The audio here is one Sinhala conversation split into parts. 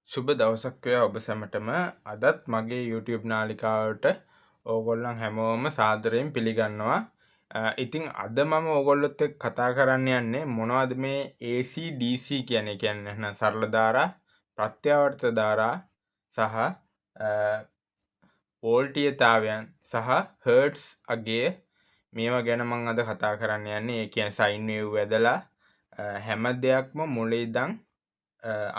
සුබ දවසක් වේවා ඔබ සැමටම. අදත් මගේ YouTube නාලිකාවට ඕගොල්ලන් හැමෝම සාදරයෙන් පිළිගන්නවා. ඉතින් අද මම ඕගොල්ලොත් එක්ක කතා කරන්න යන්නේ මොනවද මේ AC DC කියන්නේ සරල ධාරා, ප්‍රත්‍යාවර්ත ධාරා සහ වෝල්ටීයතාවයන් සහ හර්ට්ස් අගය මේවා ගැන මම අද කතා කරන්න යන්නේ. ඒ කියන්නේ සයින් වේව් වැදලා හැම දෙයක්ම මුලින් ඉඳන්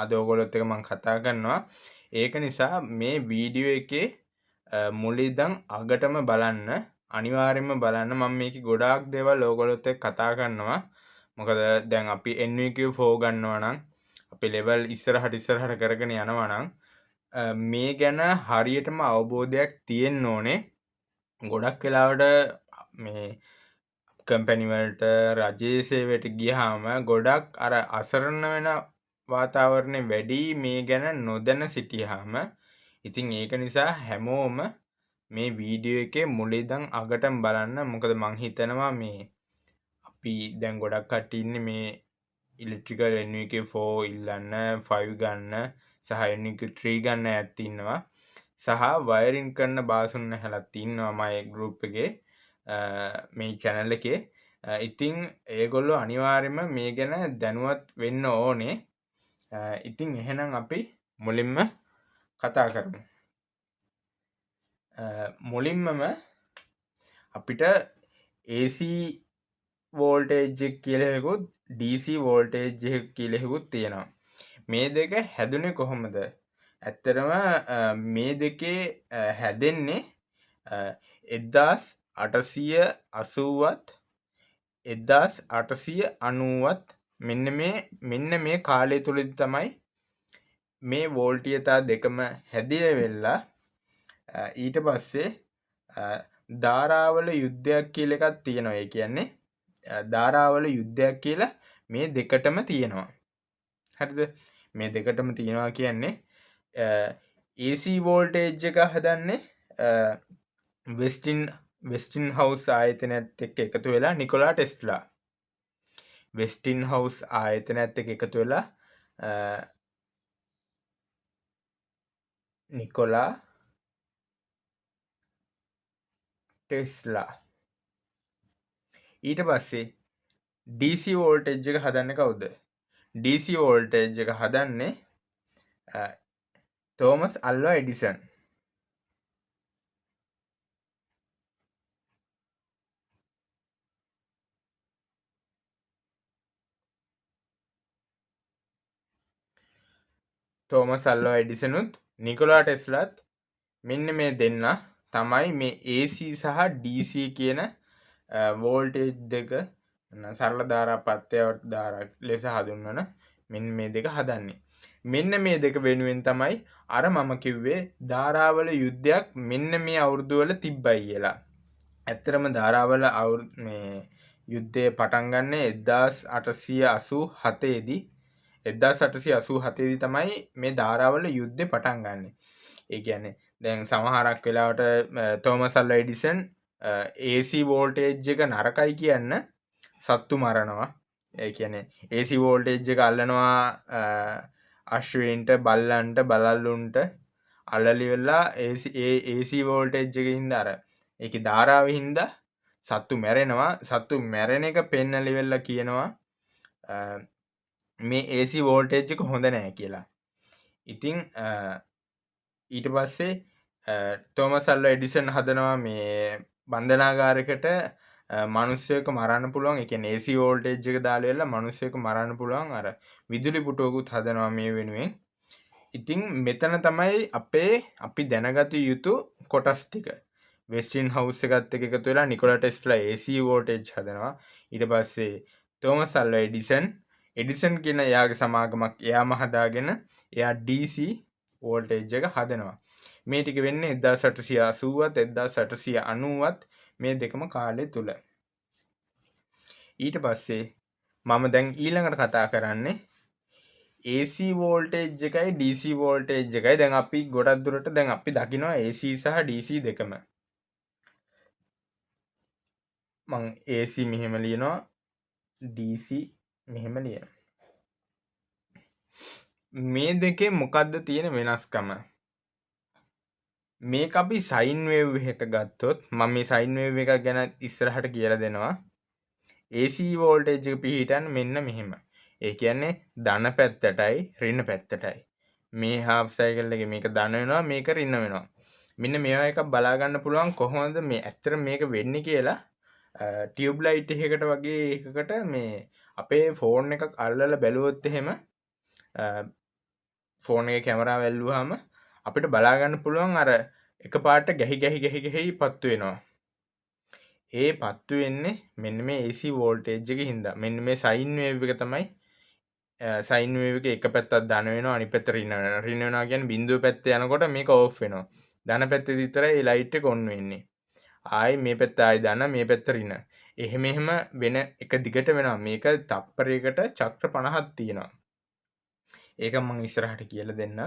අද ඔයගොල්ලොත් එක්ක මම කතා කරනවා. ඒක නිසා මේ වීඩියෝ එකේ මුලින් ඉඳන් අගටම බලන්න. අනිවාර්යයෙන්ම බලන්න. මම මේකේ ගොඩාක් දේවල් ඔයගොල්ලොත් එක්ක කතා කරනවා. මොකද දැන් අපි NVQ4 ගන්නවා නම් අපි ලෙවල් ඉස්සරහට කරගෙන යනවා නම් මේ ගැන හරියටම අවබෝධයක් තියෙන්න ඕනේ. ගොඩක් වෙලාවට මේ කම්පැනි වලට රජයේ සේවයට ගියාම ගොඩක් අර අසරණ වෙන වාතාවරණය වැඩි මේ ගැන නොදැන සිටියාම. ඉතින් ඒක නිසා හැමෝම මේ වීඩියෝ එකේ මුලින් ඉඳන් අගටම බලන්න. මොකද මං හිතනවා මේ අපි දැන් ගොඩක් කට්ටිය ඉන්නේ මේ ඉලෙක්ට්‍රිකල් NVQ4 ඉල්ලන්න 5 ගන්න සහ NVQ3 ගන්න ඇත් ඉන්නවා. සහ වයරින් කරන බාසුන් නැහලත් ඉන්නවා මගේ ගෲප් එකේ මේ channel එකේ. ඉතින් ඒගොල්ලෝ අනිවාර්යයෙන්ම මේ ගැන දැනුවත් වෙන්න ඕනේ. ඉතින් එහෙනම් අපි මුලින්ම කතා කරමු. මුලින්මම අපිට AC වෝල්ටේජ් එක කියලා එකකුත් DC වෝල්ටේජ් එක කියලා එකකුත් තියෙනවා. මේ දෙක හැදුනේ කොහොමද? ඇත්තටම මේ දෙකේ හැදෙන්නේ 1880ත් 1890ත් මෙන්න මේ කාලය තුලදී තමයි මේ වෝල්ටීයතා දෙකම හැදිලා වෙලා ඊට පස්සේ ධාරාවල යුද්ධයක් කියලා එකක් තියෙනවා. ඒ කියන්නේ ධාරාවල යුද්ධයක් කියලා මේ දෙකටම තියෙනවා. හරිද? මේ දෙකටම තියෙනවා කියන්නේ AC වෝල්ටේජ් එක හදන්නේ වෙස්ටින් හවුස් ආයතනයත් එක්ක එකතු වෙලා නිකොලා ටෙස්ලා. වෙස්ටින් හවුස් ආයතනයත් එක්ක එකතු වෙලා නිකොලා ටෙස්ලා. ඊට පස්සේ DC වෝල්ටේජ් එක හදන්නේ කවුද? DC වෝල්ටේජ් එක හදන්නේ Thomas Alva Edison. Thomas Alva එඩිසනුත් නිකොලා ටෙස්ලාත් මෙන්න මේ දෙන්න තමයි මේ AC සහ DC කියන වෝල්ටේජ් දෙක සරල ධාරා ප්‍රත්‍යාවර්ත ධාරා ලෙස හඳුන්වන මෙන්න මේ දෙක හදන්නේ. මෙන්න මේ දෙක වෙනුවෙන් තමයි අර මම කිව්වේ ධාරාවල යුද්ධයක් මෙන්න මේ අවුරුදු වල තිබ්බයි කියලා. ඇත්තටම ධාරාවල මේ යුද්ධය පටන් ගන්න 1887 දී 1887 දී තමයි මේ ධාරාවල යුද්ධේ පටන් ගන්නෙ. ඒ කියන්නේ දැන් සමහරක් වෙලාවට Thomas Alva Edison AC voltage එක නරකයි කියන්න සත්තු මරනවා. ඒ කියන්නේ AC වෝල්ටේජ් එක අල්ලනවා අශ්වයින්ට, බල්ලන්ට, බලල්ලුන්ට අල්ලලි වෙලා AC වෝල්ටේජ් එකේ හින්දා අර ඒකේ ධාරාවේ හින්දා සත්තු මැරෙනවා. සත්තු මැරෙන එක පෙන්නලි වෙලා කියනවා මේ AC වෝල්ටේජ් එක හොඳ නෑ කියලා. ඉතින් ඊට පස්සේ තෝමස් අල්වා එඩිසන් හදනවා මේ බන්ධනාගාරයකට මිනිස්සෙක් මරන්න පුළුවන්. ඒ කියන්නේ AC වෝල්ටේජ් එක දාලා වෙලා මිනිස්සෙක් මරන්න පුළුවන් අර විදුලි පුටුවකුත් හදනවා මේ වෙනුවෙන්. ඉතින් මෙතන තමයි අපි දැනගත යුතු කොටස් ටික. වෙස්ටින් හවුස් එකත් එක්ක එකතු වෙලා නිකොලා ටෙස්ලා AC වෝල්ටේජ් හදනවා. ඊට පස්සේ තෝමස් අල්වා එඩිසන් කියන එයාගේ සමාගමක් එයාම හදාගෙන එයා DC වෝල්ටේජ් එක හදනවා. මේ ටික වෙන්නේ 1880ත් 1890ත් මේ දෙකම කාලය තුල. ඊට පස්සේ මම දැන් ඊළඟට කතා කරන්නේ AC වෝල්ටේජ් එකයි DC වෝල්ටේජ් එකයි. දැන් අපි ගොඩක් දුරට දැන් අපි දකිනවා AC සහ DC දෙකම. මං AC මෙහෙම ලියනවා DC මෙහෙම ලියනවා. මේ දෙකේ මොකක්ද තියෙන වෙනස්කම? මේක අපි සයින් වේව් එක ගත්තොත් මම මේ සයින් වේව් එක ගැන ඉස්සරහට කියලා දෙනවා. AC වෝල්ටේජ් එක පිහිටන් මෙන්න මෙහෙම. ඒ කියන්නේ ධන පැත්තටයි ඍණ පැත්තටයි. මේ හාෆ් සයිකල් එකේ මේක ධන වෙනවා මේක ඍණ වෙනවා. මෙන්න මේවා එකක් බලා ගන්න පුළුවන් කොහොමද මේ ඇත්තට මේක වෙන්නේ කියලා. ටියුබ් ලයිට් එකකට වගේ එකකට මේ අපේ ෆෝන් එකක් අල්ලලා බැලුවොත් එහෙම ෆෝන් එකේ කැමරාව ඇල්ලුවාම අපිට බලා ගන්න පුළුවන් අර එකපාරට ගැහි පත්තු වෙනවා. ඒ පත්තු වෙන්නේ මෙන්න මේ AC වෝල්ටේජ් එකකින් හින්දා. මෙන්න මේ සයින් වේව් එක තමයි සයින් වේව් එක එක පැත්තක් ධන වෙනවා අනිත් පැත්ත ඍණ වෙනවා. ඍණ වෙනවා කියන්නේ බිඳුව පැත්තේ යනකොට මේක ඕෆ් වෙනවා. ධන පැත්තේ විතරයි මේ ලයිට් එක ඔන් වෙන්නේ. ආයි මේ පැත්ත ආයි ධන මේ පැත්ත ඍණ. එහෙම වෙන එක දිගට වෙනවා. මේක තප්පරයකට චක්‍ර 50ක් තියෙනවා. ඒක මම ඉස්සරහට කියලා දෙන්න.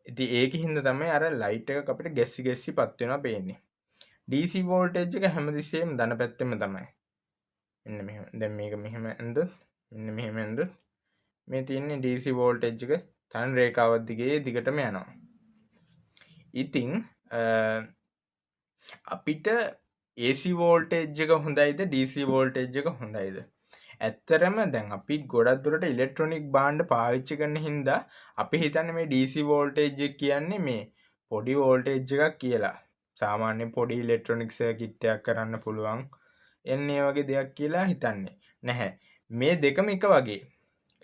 ඉතින් ඒකෙන් හින්දා තමයි අර ලයිට් එකක් අපිට ගැස්සි පත් වෙනවා පේන්නේ. DC වෝල්ටේජ් එක හැමතිස්සෙම ධන පැත්තෙම තමයි. මෙන්න මෙහෙම. දැන් මේක මෙහෙම ඇඳුත් මෙන්න මෙහෙම ඇඳුත් මේ තියෙන්නේ DC වෝල්ටේජ් එක තන රේඛාවක් දිගේ දිගටම යනවා. ඉතින් අපිට AC වෝල්ටේජ් එක හොඳයිද DC වෝල්ටේජ් එක හොඳයිද? ඇත්තරම දැන් අපි ගොඩක් දුරට ඉලෙක්ට්‍රොනික භාණ්ඩ පාවිච්චි කරන හින්දා අපි හිතන්නේ මේ DC වෝල්ටේජ් එක කියන්නේ මේ පොඩි වෝල්ටේජ් එකක් කියලා. සාමාන්‍ය පොඩි ඉලෙක්ට්‍රොනික සර්කිට් එකක් කරන්න පුළුවන් එන්නේ වගේ දෙයක් කියලා හිතන්නේ නැහැ. මේ දෙකම එක වගේ.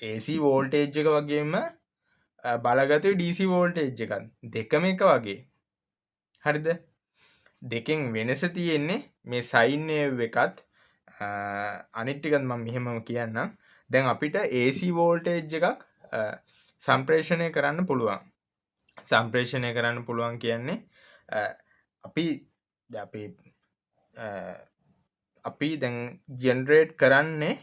AC වෝල්ටේජ් එක වගේම බලගතුයි DC වෝල්ටේජ් එකත් දෙකම එක වගේ. හරිද? දෙකෙන් වෙනස තියෙන්නේ මේ සයින් වේව් එකත් අනිත් ටිකත් මම මෙහෙමම කියන්නම්. දැන් අපිට AC වෝල්ටේජ් එකක් සම්ප්‍රේෂණය කරන්න පුළුවන්. සම්ප්‍රේෂණය කරන්න පුළුවන් කියන්නේ අපි දැන් ජෙනරේට් කරන්නේ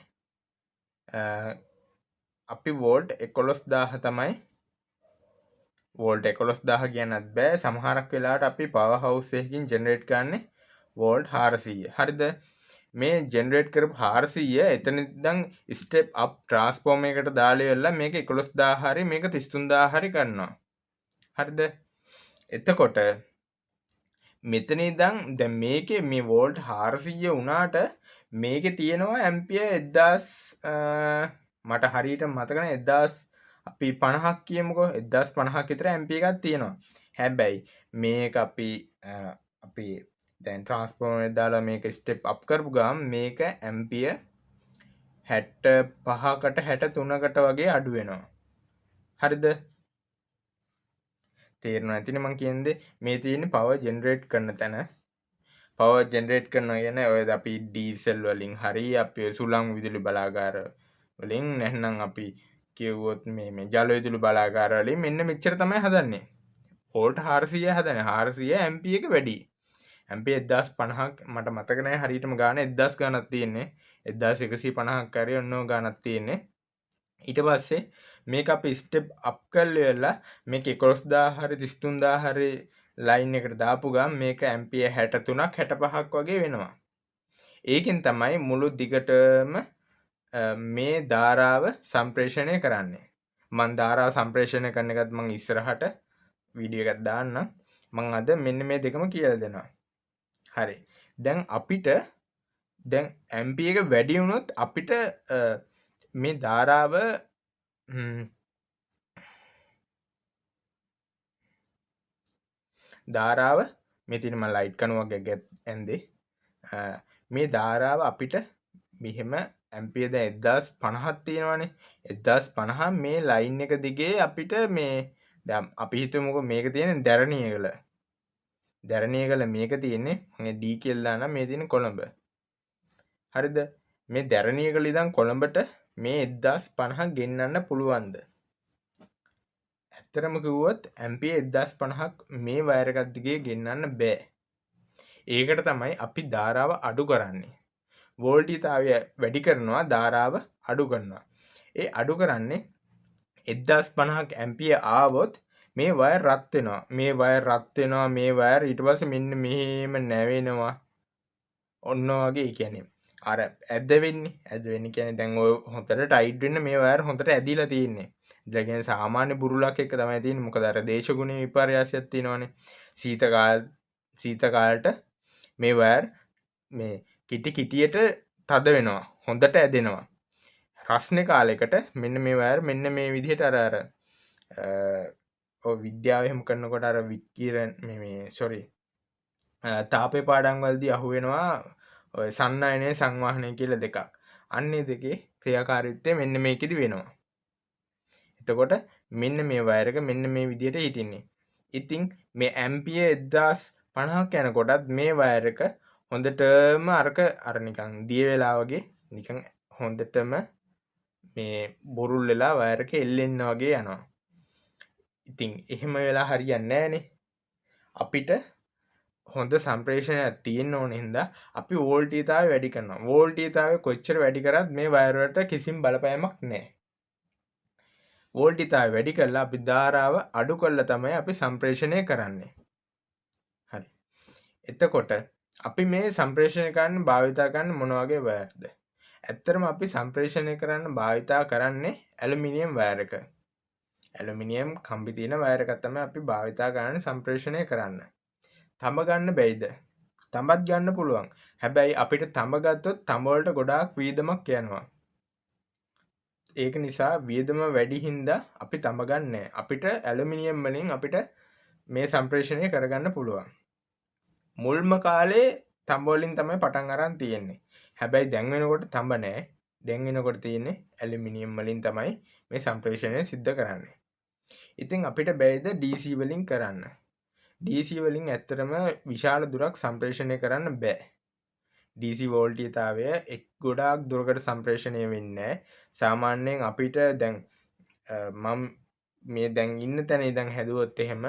අපි වෝල්ට් 11000 තමයි. වෝල්ට් 11000 කියන්නත් බෑ. සමහරක් වෙලාවට අපි පවර් හවුස් එකකින් ජෙනරේට් කරන්නේ වෝල්ට් 400. හරිද? මේ ජෙනරේට් කරපු 400 එතන ඉඳන් ස්ටෙප් අප් ට්‍රාන්ස්ෆෝමර් එකට දාලා ඉවරලා මේක 11000 හරි මේක 33000 හරි කරනවා. හරිද? එතකොට මෙතන ඉඳන් දැන් මේකේ මේ වෝල්ට් 400 වුණාට මේකේ තියෙනවා ඇම්පියර් 1000 මට හරියට මතක නැහැ 1000 අපි 50ක් කියමුකෝ 1050ක් විතර ඇම්පියර් එකක් තියෙනවා. හැබැයි මේක අපි දැන් ට්‍රාන්ස්ෆෝමර් එක දාලා මේක ස්ටෙප් අප් කරපු ගාම මේක ඇම්පියර් 65කට 63කට වගේ අඩු වෙනවා. හරිද? තේරෙනවා ඇතිනේ මං කියන්නේ. මේ තියෙන්නේ පවර් ජෙනරේට් කරන තැන. පවර් ජෙනරේට් කරනවා කියන්නේ ඔය අපි ඩීසල් වලින් හරි අපි සුළං විදුලි බලාගාර වලින් නැත්නම් අපි කිව්වොත් මේ ජල විදුලි බලාගාර වලින් මෙන්න මෙච්චර තමයි හදන්නේ. වෝල්ට් 400 හදන්නේ. 400 ඇම්පියර් එක වැඩි. ඇම්පියර් 1050ක් මට මතක නැහැ හරියටම ගාන 1000 ගානක් තියෙන්නේ. 1150ක් හරි ඔන්න ඔය ගානක් තියෙන්නේ. ඊට පස්සේ මේක අපි ස්ටෙප් අප් කරලා මේක 11000 හරි 33000 හරි ලයින් එකට දාපු ගමන් මේක ඇම්පියර් 63ක් 65ක් වගේ වෙනවා. ඒකෙන් තමයි මුළු දිගටම මේ ධාරාව සම්ප්‍රේෂණය කරන්නේ. මම ධාරාව සම්ප්‍රේෂණය කරන එකත් මම ඉස්සරහට වීඩියෝ එකක් දාන්නම්. මම අද මෙන්න මේ දෙකම කියලා දෙනවා. හරි. දැන් අපිට දැන් ඇම්පියර් එක වැඩි වුණොත් අපිට මේ ධාරාව මේ තියෙන මම ලයිට් කණුවක් ඇන්දේ මේ ධාරාව අපිට මෙහෙම ඇම්පියර් දැන් 1050ක් තියෙනවානේ 1050 මේ ලයින් එක දිගේ අපිට මේ දැන් අපි හිතමුකෝ මේක තියෙන දැරණියගල මේක තියෙන්නේ මම D කියලා දානම් මේ තියෙන කොළඹ. හරිද? මේ දැරණියගල ඉඳන් කොළඹට මේ 1050 ගෙන්නන්න පුළුවන්ද? ඇත්තටම කිව්වොත් ඇම්පියර් 1050ක් මේ වයර් එකක් දිගේ ගෙන්නන්න බෑ. ඒකට තමයි අපි ධාරාව අඩු කරන්නේ. වෝල්ටීයතාවය වැඩි කරනවා ධාරාව අඩු කරනවා. ඒ අඩු කරන්නේ 1050ක් ඇම්පියර් ආවොත් මේ වයර් රත් වෙනවා. මේ වයර් ඊට පස්සේ මෙන්න මෙහෙම නැවෙනවා. ඔන්න වගේ කියන්නේ අර ඇද වෙන්නේ කියන්නේ දැන් ඔය හොඳට ටයිට් වෙන්න මේ වයර් හොඳට ඇදිලා තියෙන්නේ. ඒ කියන්නේ සාමාන්‍ය බුරුලක් එක තමයි තියෙන්නේ. මොකද අර දේශගුණ විපර්යාසයක් තියෙනවානේ. සීත කාලට මේ වයර් මේ කිටියට තද වෙනවා. හොඳට ඇදෙනවා. රස්නේ කාලෙකට මෙන්න මේ වයර් මෙන්න මේ විදිහට අර ඔය විද්‍යාව එහෙම කරනකොට අර විකිරණ මේ සෝරි තාපේ පාඩම් වලදී අහුවෙනවා ඔය සන්නයනය සංවාහනය කියලා දෙකක්. අන්නේ දෙකේ ක්‍රියාකාරීත්වය මෙන්න මේකෙදි වෙනවා. එතකොට මෙන්න මේ වයර් එක මෙන්න මේ විදිහට හිටින්නේ. ඉතින් මේ ඇම්පියර් 1050ක් යනකොටත් මේ වයර් එක හොඳටම අර නිකන් දිය වෙලා වගේ නිකන් හොඳටම මේ බොරුල් වෙලා වයර් එක එල්ලෙන්න වගේ යනවා. ඉතින් එහෙම වෙලා හරියන්නේ නැහනේ. අපිට හොඳ සම්ප්‍රේෂණයක් තියෙන්න ඕන හින්දා අපි වෝල්ටීයතාවය වැඩි කරනවා. වෝල්ටීයතාවය කොච්චර වැඩි කරත් මේ වයර් වලට කිසිම බලපෑමක් නැහැ. වෝල්ටීයතාවය වැඩි කරලා අපි ධාරාව අඩු කරලා තමයි අපි සම්ප්‍රේෂණය කරන්නේ. හරි. එතකොට අපි මේ සම්ප්‍රේෂණය කරන්න භාවිතා කරන්න මොන වගේ වයර්ද? ඇත්තටම අපි සම්ප්‍රේෂණය කරන්න භාවිතා කරන්නේ ඇලුමිනියම් වයර් එක. ඇලුමිනියම් කම්බි තියෙන වයර් එකක් තමයි අපි භාවිතා කරන්නේ සම්ප්‍රේෂණය කරන්න. තඹ ගන්න බැයිද? තඹත් ගන්න පුළුවන්. හැබැයි අපිට තඹ ගත්තොත් තඹ වලට ගොඩාක් වියදමක් යනවා. ඒක නිසා වියදම වැඩි හින්දා අපි තඹ ගන්නෑ. අපිට ඇලුමිනියම් වලින් අපිට මේ සම්ප්‍රේෂණය කරගන්න පුළුවන්. මුල්ම කාලේ තඹ වලින් තමයි පටන් අරන් තියෙන්නේ. හැබැයි දැන් වෙනකොට තඹ නෑ. දැන් වෙනකොට තියෙන්නේ ඇලුමිනියම් වලින් තමයි මේ සම්ප්‍රේෂණය සිද්ධ කරන්නේ. ඉතින් අපිට බැයිද DC වලින් කරන්න? DC වලින් ඇත්තටම විශාල දුරක් සම්ප්‍රේෂණය කරන්න බෑ. DC වෝල්ටීයතාවය ගොඩාක් දුරකට සම්ප්‍රේෂණය වෙන්නේ නැහැ. සාමාන්‍යයෙන් අපිට දැන් මම මේ දැන් ඉන්න තැන ඉඳන් හැදුවොත් එහෙම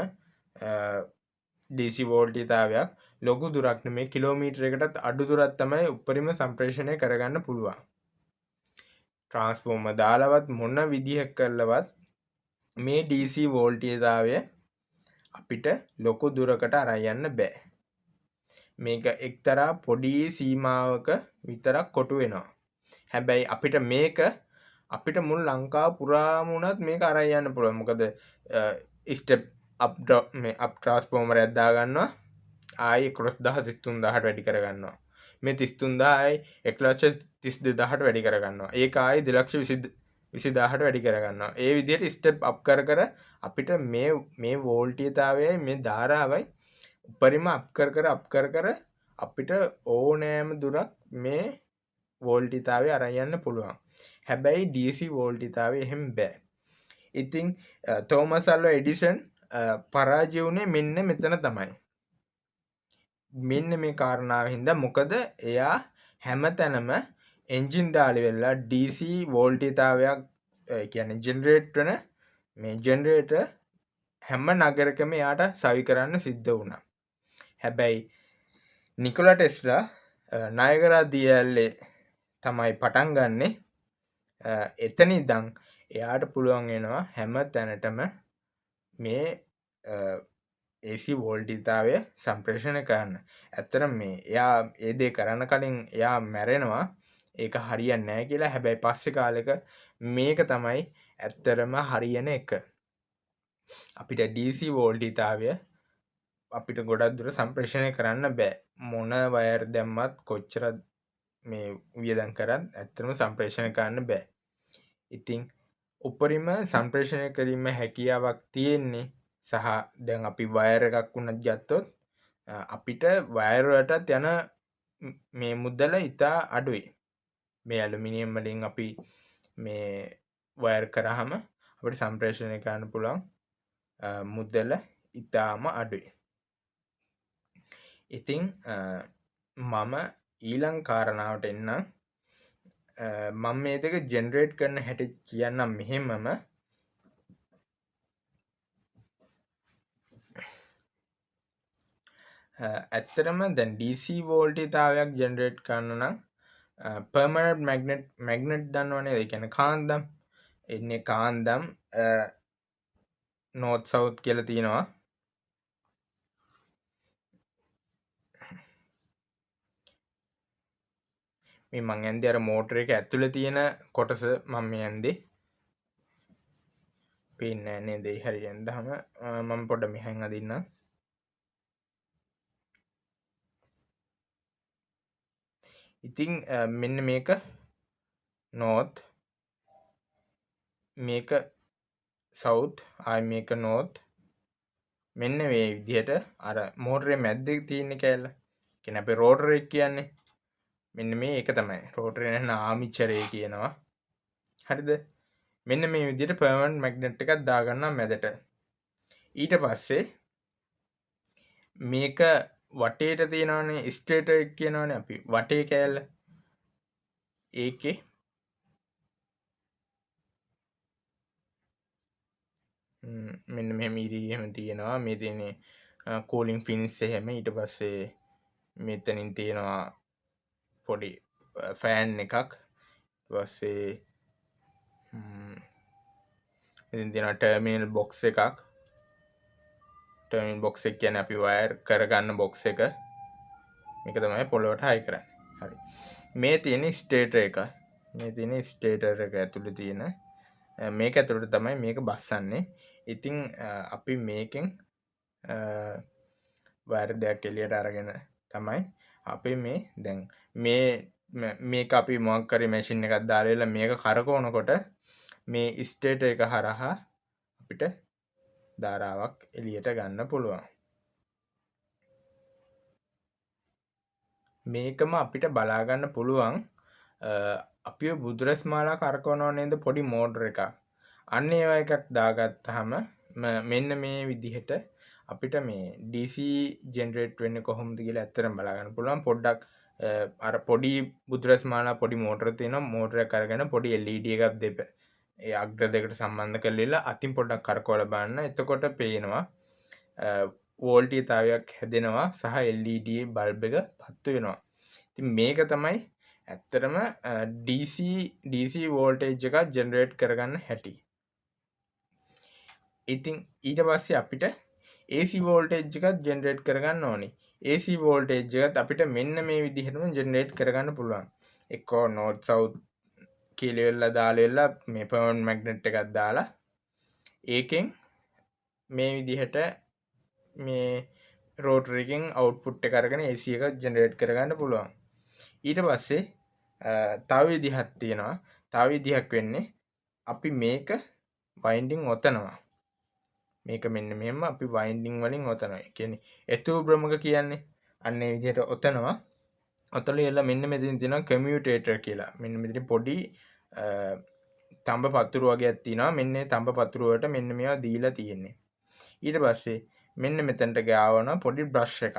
DC වෝල්ටීයතාවයක් ලොකු දුරක් නෙමෙයි කිලෝමීටරයකටත් අඩු දුරක් තමයි උපරිම සම්ප්‍රේෂණය කරගන්න පුළුවන්. ට්‍රාන්ස්ෆෝමර් දාලවත් මොන විදිහක් කරලවත් මේ DC වෝල්ටීයතාවය අපිට ලොකු දුරකට අරන් යන්න බෑ. මේක එක්තරා පොඩි සීමාවක විතරක් කොටු වෙනවා. හැබැයි අපිට මේක අපිට මුළු ලංකාව පුරාම වුණත් මේක අරන් යන්න පුළුවන්. මොකද ස්ටෙප් අප් ට්‍රාන්ස්ෆෝමරයක් දාගන්නවා. ආයි 11000 වැඩි කරගන්නවා. මේ 33000යි 1,32,000ට වැඩි කරගන්නවා. ඒක ආයි 2,20,000ට වැඩි කරගන්නවා. ඒ විදිහට ස්ටෙප් අප් කර අපිට මේ වෝල්ටීයතාවයයි මේ ධාරාවයි උපරිම අප් කර අපිට ඕනෑම දුරක් මේ වෝල්ටීයතාවය අරන් යන්න පුළුවන්. හැබැයි DC වෝල්ටීයතාවය එහෙම බෑ. ඉතින් තෝමස් අල්වා එඩිසන් පරාජය වුණේ මෙන්න මෙතන තමයි. මෙන්න මේ කාරණාව හින්දා මොකද එයා හැමතැනම එන්ජින් දාලි වෙලා DC වෝල්ටීයතාවයක් කියන්නේ ජෙනරේට් වෙන මේ ජෙනරේටර් හැම නගරකම එයාට සවි කරන්න සිද්ධ වුණා. හැබැයි නිකොලා ටෙස්ලා නයගරා දිය ඇල්ලේ තමයි පටන් ගන්නෙ. එතන ඉඳන් එයාට පුළුවන් වෙනවා හැම තැනටම මේ AC වෝල්ටීයතාවය සම්ප්‍රේෂණය කරන්න. ඇත්තටම මේ එයා ඒ දේ කරන්න කලින් එයා මැරෙනවා. ඒක හරියන්නේ නැහැ කියලා. හැබැයි පස්සේ කාලෙක මේක තමයි ඇත්තටම හරියන එක. අපිට DC වෝල්ටීයතාවය අපිට ගොඩක් දුර සම්ප්‍රේෂණය කරන්න බෑ. මොන වයර් දැම්මත් කොච්චර මේ වියදම් කරත් ඇත්තටම සම්ප්‍රේෂණය කරන්න බෑ. ඉතින් උපරිම සම්ප්‍රේෂණය කිරීම හැකියාවක් තියෙන්නේ සහ දැන් අපි වයර් එකක් වුණත් ගත්තොත් අපිට වයර් වලටත් යන මේ මුදල ඉතා අඩුයි. මේ ඇලුමිනියම් වලින් අපි මේ වයර් කරාම අපිට සම්ප්‍රේෂණය කරන්න පුළුවන් මුදල ඉතාම අඩුයි. ඉතින් මම ඊළඟ කාරණාවට එන්නම්. මම මේ දෙක ජෙනරේට් කරන හැටි කියන්නම් මෙහෙමම. ඇත්තටම දැන් DC වෝල්ටීයතාවයක් ජෙනරේට් කරන්න නම් පර්මනන්ට් මැග්නට් දන්නවනේ. ඒ කියන්නේ කාන්දම්. එන්නේ කාන්දම් නෝර්ත් සවුත් කියලා තියෙනවා. මේ මං ඇන්දේ අර මෝටර එක ඇතුලේ තියෙන කොටස මම මේ ඇන්දේ පේන්නේ නැහැ නේද? හරි ඇන්දාම මම පොඩ්ඩක් මෙහෙන් අදින්නම්. ඉතින් මෙන්න මේක north, මේක south, ආයි මේක north. මෙන්න මේ විදිහට අර මෝටරේ මැද්දේ තියෙන කෑල්ල. කියන්නේ අපේ රෝටර් එක කියන්නේ. මෙන්න මේ එක තමයි. රෝටරේ නැත්නම් ආමිචරේ කියනවා. හරිද? මෙන්න මේ විදිහට පර්මනන්ට් මැග්නට් එකක් දාගන්නවා මැදට. ඊට පස්සේ මේක වටේට තියෙනවනේ ස්ටේටර් එක කියනවනේ අපි වටේ කෑල්ල. ඒකේ මෙන්න මෙහෙම ඉරි එහෙම තියෙනවා. මේ තියෙන්නේ කූලින් ෆින්ස් එහෙම. ඊට පස්සේ මෙතනින් තියෙනවා පොඩි ෆෑන් එකක්. ඊට පස්සේ ඉතින් තියෙනවා ටර්මිනල් බොක්ස් එකක්. ටර්මිනල් බොක්ස් එක කියන්නේ අපි වයර් කරගන්න බොක්ස් එක. මේක තමයි පොළොවට හයි කරන්නේ. හරි. මේ තියෙන ස්ටේටර් එක. මේ තියෙන ස්ටේටර් එක ඇතුලේ තියෙන මේක ඇතුළට තමයි මේක බස්සන්නේ. ඉතින් අපි මේකෙන් වයර් දෙකක් එළියට අරගෙන තමයි අපි මේ දැන් මේක අපි මොකක් කරේ මැෂින් එකක් දාලා ඉල මේක කරකවනකොට මේ ස්ටේටර් එක හරහා අපිට ධාරාවක් එළියට ගන්න පුළුවන්. මේකම අපිට බලා ගන්න පුළුවන් අපි බුදුරස් මාලා කරකවනව නේද පොඩි මෝටර එකක්. අන්න ඒවා එකක් දාගත්තාම මෙන්න මේ විදිහට අපිට මේ DC ජෙනරේට් වෙන්නේ කොහොමද කියලා ඇත්තටම බලා ගන්න පුළුවන්. පොඩ්ඩක් අර පොඩි බුදුරස් මාලා පොඩි මෝටර තියෙනවා. මෝටර එක අරගෙන පොඩි LED එකක් ඒ අග්‍ර දෙකට සම්බන්ධ කරලා අතින් පොඩ්ඩක් කරකවලා බලන්න. එතකොට පේනවා වෝල්ටීයතාවයක් හැදෙනවා සහ LED බල්බ් එක පත්තු වෙනවා. ඉතින් මේක තමයි ඇත්තටම DC වෝල්ටේජ් එකක් ජෙනරේට් කරගන්න හැටි. ඉතින් ඊට පස්සේ අපිට AC වෝල්ටේජ් එකක් ජෙනරේට් කරගන්න ඕනේ. AC වෝල්ටේජ් එකත් අපිට මෙන්න මේ විදිහටම ජෙනරේට් කරගන්න පුළුවන්. එක්කෝ north south කියලා දාලා මේ පර්මනන්ට් මැග්නට් එකක් දාලා ඒකෙන් මේ විදිහට මේ රෝටර් එකෙන් අවුට්පුට් එක අරගෙන AC එක ජෙනරේට් කරගන්න පුළුවන්. ඊට පස්සේ තව විදිහක් තියෙනවා. තව විදිහක් වෙන්නේ අපි මේක වයින්ඩින් ඔතනවා. මේක මෙන්න මෙහෙම අපි වයින්ඩින් වලින් ඔතනවා. ඒ කියන්නේ එතු බ්‍රමක කියන්නේ අන්න ඒ විදිහට ඔතනවා. ඔතලලා මෙන්න මෙතන තියෙනවා කමියුටේටර් කියලා. මෙන්න මෙතන පොඩි තඹ පතුරු වගේක් තියෙනවා. මෙන්න මේ තඹ පතුරු වලට මෙන්න මේවා දීලා තියෙන්නේ. ඊට පස්සේ මෙන්න මෙතනට ගාවන පොඩි බ්‍රෂ් එකක්.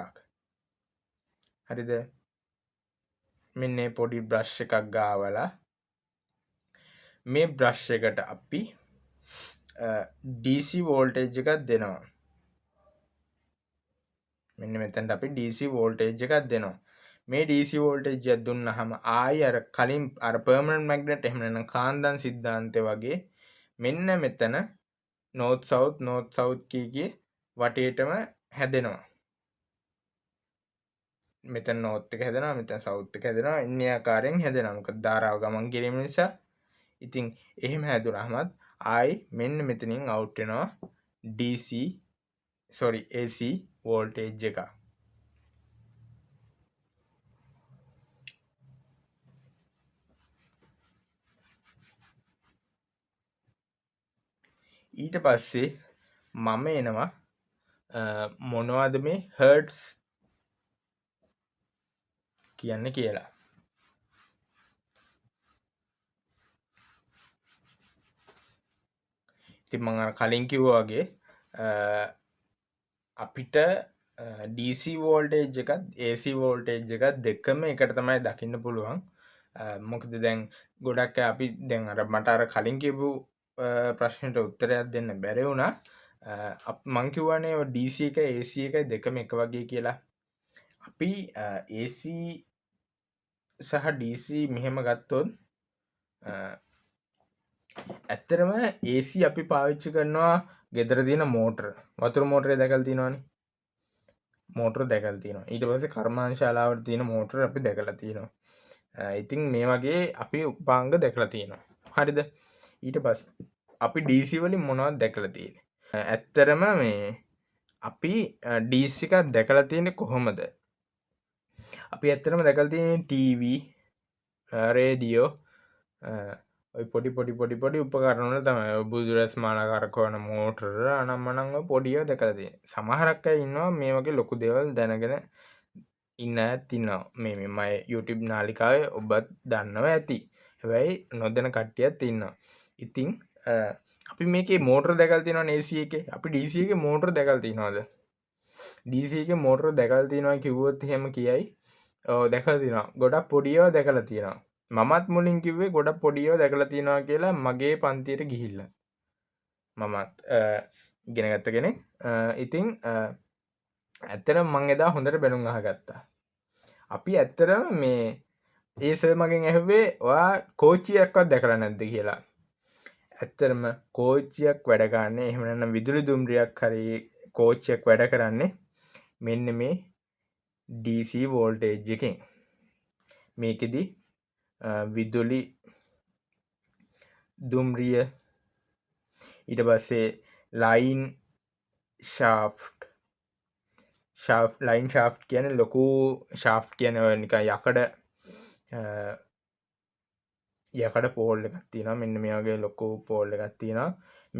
හරිද? මෙන්න පොඩි බ්‍රෂ් එකක් ගාවලා මේ බ්‍රෂ් එකට අපි DC වෝල්ටේජ් එකක් දෙනවා. මෙන්න මෙතනට අපි DC වෝල්ටේජ් එකක් දෙනවා. මේ DC වෝල්ටේජ් එක දුන්නාම ආයි අර කලින් අර පර්මනන්ට් මැග්නට් එහෙම නැත්නම් කාන්දන් සිද්ධාන්තය වගේ මෙන්න මෙතන north south කීගේ වටේටම හැදෙනවා. මෙතන north එක හැදෙනවා, මෙතන south එක හැදෙනවා. ඉන්නේ ආකාරයෙන් හැදෙනවා. මොකද ධාරාව ගමන් කිරීම නිසා. ඉතින් එහෙම හැදුනහමත් ආයි මෙන්න මෙතනින් අවුට් වෙනවා AC වෝල්ටේජ් එක. ඊට පස්සේ මම එනවා මොනවද මේ හර්ට්ස් කියන්නේ කියලා. ඉතින් මම අර කලින් කිව්වා වගේ අපිට DC වෝල්ටේජ් එකත් AC වෝල්ටේජ් එකත් දෙකම එකට තමයි දකින්න පුළුවන්. මොකද දැන් ගොඩක් අපි දැන් අර මට අර කලින් කියපු ප්‍රශ්නෙට උත්තරයක් දෙන්න බැරි වුණා. මං කිව්වනේ DC එක AC එක දෙකම එක වගේ කියලා. අපි AC සහ DC මෙහෙම ගත්තොත් ඇත්තටම AC අපි පාවිච්චි කරනවා ගෙදර තියෙන මෝටර. වතුර මෝටරේ දැකලා තියෙනවනේ. මෝටර දැකලා තියෙනවා. ඊට පස්සේ කර්මාන්තශාලාවට තියෙන මෝටර අපි දැකලා තියෙනවා. ඉතින් මේ වගේ අපි උපාංග දැකලා තියෙනවා. හරිද? ඊට පස්සේ අපි DC වලින් මොනවද දැකලා තියෙන්නේ? ඇත්තරම මේ අපි DC එකක් දැකලා තියෙන්නේ කොහොමද? අපි ඇත්තටම දැකලා තියෙන්නේ ටීවී, රේඩියෝ, ඔය පොඩි උපකරණ වල තමයි. බුදුරැස් මාලා කරකවන මෝටර අනම්මනම් ඔය පොඩි ඒවා දැකලා තියෙන්නේ. සමහරක් අය ඉන්නවා මේ වගේ ලොකු දේවල් දැනගෙන ඉන්න අයත් ඉන්නවා. මේ මම YouTube නාලිකාවේ ඔබත් දන්නවා ඇති. හැබැයි නොදැන කට්ටියත් ඉන්නවා. ඉතින් අපි මේකේ මෝටර දැකලා තියෙනවනේ AC එකේ. අපි DC එකේ මෝටර දැකලා තියෙනවද? DC එකේ මෝටර දැකලා තියෙනවා කිව්වොත් එහෙම කියයි. ඔව් දැකලා තියෙනවා. ගොඩක් පොඩි ඒවා දැකලා තියෙනවා. මමත් මුලින් කිව්වේ ගොඩක් පොඩි ඒවා දැකලා තියෙනවා කියලා මගේ පන්තියට ගිහිල්ලා. මමත් ඉගෙන ගත්ත කෙනෙක්. ඉතින් ඇත්තටම මං එදා හොඳට බැලුම් අහගත්තා. අපි ඇත්තටම මේ ඒ සර් මගෙන් ඇහුවේ ඔයා කෝච්චියක්වත් දැකලා නැද්ද කියලා. ඇත්තටම කෝච්චියක් වැඩ ගන්න එහෙම නැත්නම් විදුලි දුම්රියක් හරි කෝච්චියක් වැඩ කරන්නේ මෙන්න මේ DC වෝල්ටේජ් එකෙන්. මේකෙදි විදුලි දුම්රිය ඊට පස්සේ ලයින් ෂාෆ්ට් ලයින් ෂාෆ්ට් කියන්නේ ලොකු ෂාෆ්ට් කියන්නේ නිකන් යකඩ පෝල් එකක් තියෙනවා. මෙන්න මේ වගේ ලොකු පෝල් එකක් තියෙනවා.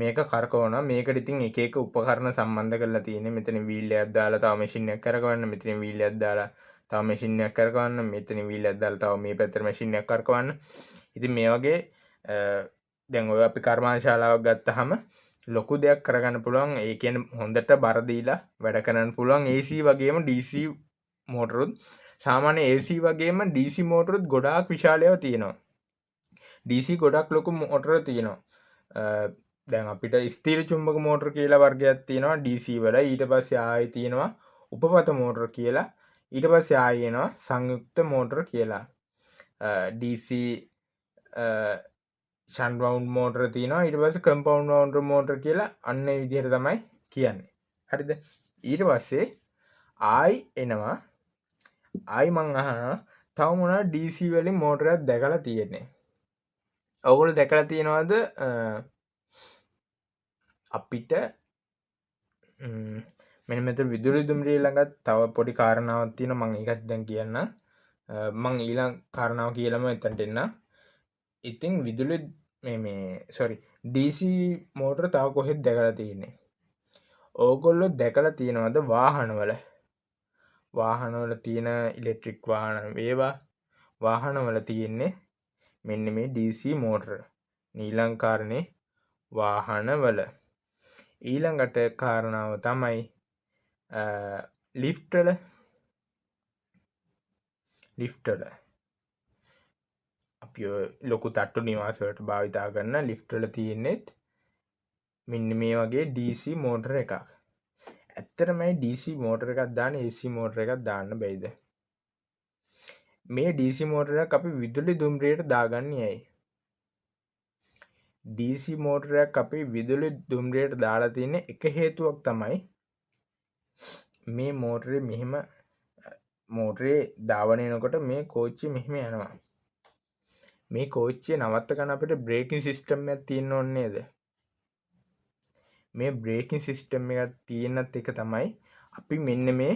මේක කරකවනවා. මේකට ඉතින් එක එක උපකරණ සම්බන්ධ කරලා තියෙන්නේ. මෙතන වීල් එකක් දාලා තව මැෂින් එකක් කරකවන්න. මෙතන වීල් එකක් දාලා තව මැෂින් එකක් කරකවන්න. මෙතන වීල් එකක් දාලා තව මේ පැත්තට මැෂින් එකක් කරකවන්න. ඉතින් මේ වගේ දැන් ඔය අපි කර්මාන්තශාලාවක් ගත්තාම ලොකු දෙයක් කරගන්න පුළුවන්. ඒ කියන්නේ හොඳට බර දීලා වැඩ කරන්න පුළුවන්. AC වගේම DC මෝටරුත් සාමාන්‍ය AC වගේම DC මෝටරුත් ගොඩාක් විශාල ඒවා තියෙනවා. DC ගොඩක් ලොකු මෝටර තියෙනවා. දැන් අපිට ස්ථීර චුම්බක මෝටර කියලා වර්ගයක් තියෙනවා DC වල. ඊට පස්සේ ආයෙ තියෙනවා උපපත මෝටර කියලා. ඊට පස්සේ ආයෙ එනවා සංයුක්ත මෝටර කියලා. DC ෂන්ට් වවුන්ඩ් මෝටර තියෙනවා. ඊට පස්සේ කම්පවුන්ඩ් වවුන්ඩ් මෝටර කියලා අන්න ඒ විදිහට තමයි කියන්නේ. හරිද? ඊට පස්සේ ආයි එනවා. ආයි මං අහනවා තව මොනවද DC වලින් මෝටරයක් දැකලා තියෙන්නේ? ඔයගොල්ලෝ දැකලා තියෙනවද අපිට මෙන්න මෙතන විදුලි දුම්රිය ළඟ තව පොඩි කාරණාවක් තියෙනවා. මම ඒකත් දැන් කියන්න. මම ඊළඟ කාරණාව කියලාම එතනට එන්න. ඉතින් විදුලි DC මෝටර තව කොහෙද දැකලා තියෙන්නේ? ඕගොල්ලෝ දැකලා තියෙනවද වාහනවල තියෙන ඉලෙක්ට්‍රික් වාහන වේවා වාහනවල තියෙන්නේ මෙන්න මේ DC මෝටර. ඊළඟ කාරණේ වාහනවල. ඊළඟට කාරණාව තමයි ලිෆ්ට් වල අපි ලොකු තට්ටු නිවාස වලට භාවිතා කරන ලිෆ්ට් වල තියෙන්නේ මෙන්න මේ වගේ DC මෝටර එකක්. ඇත්තටම මේ DC මෝටර එකක් දාන්න AC මෝටර එකක් දාන්න බැයිද? මේ DC මෝටර එකක් අපි විදුලි දුම්රියට දාගන්නේ ඇයි? DC මෝටර එකක් අපි විදුලි දුම්රියට දාලා තියෙන එක හේතුවක් තමයි මේ මෝටරේ ධාවනය වෙනකොට මේ කෝච්චිය මෙහෙම යනවා. මේ කෝච්චිය නවත්ත ගන්න අපිට බ්‍රේකින් සිස්ටම් එකක් තියෙන්න ඕනේ නේද? මේ බ්‍රේකින් සිස්ටම් එකක් තියෙනත් එක තමයි අපි මෙන්න මේ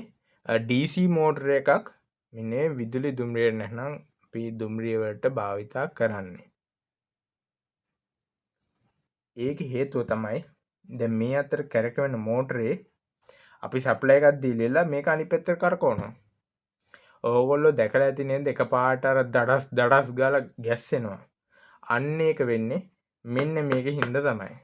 DC මෝටර එකක් මෙන්න විදුලි දුම්රිය නැත්නම් අපි දුම්රිය වලට භාවිතා කරන්නේ. ඒක හේතුව තමයි දැන් මේ අතර කැරකෙන මෝටරේ අපි සප්ලයි එකක් දීලා මේක අනිත් පැත්තට කරකවනවා. ඕගොල්ලෝ දැකලා ඇති නේද? එකපාරට අර දඩස් ගාලා ගැස්සෙනවා. අන්න ඒක වෙන්නේ මෙන්න මේක හින්දා තමයි.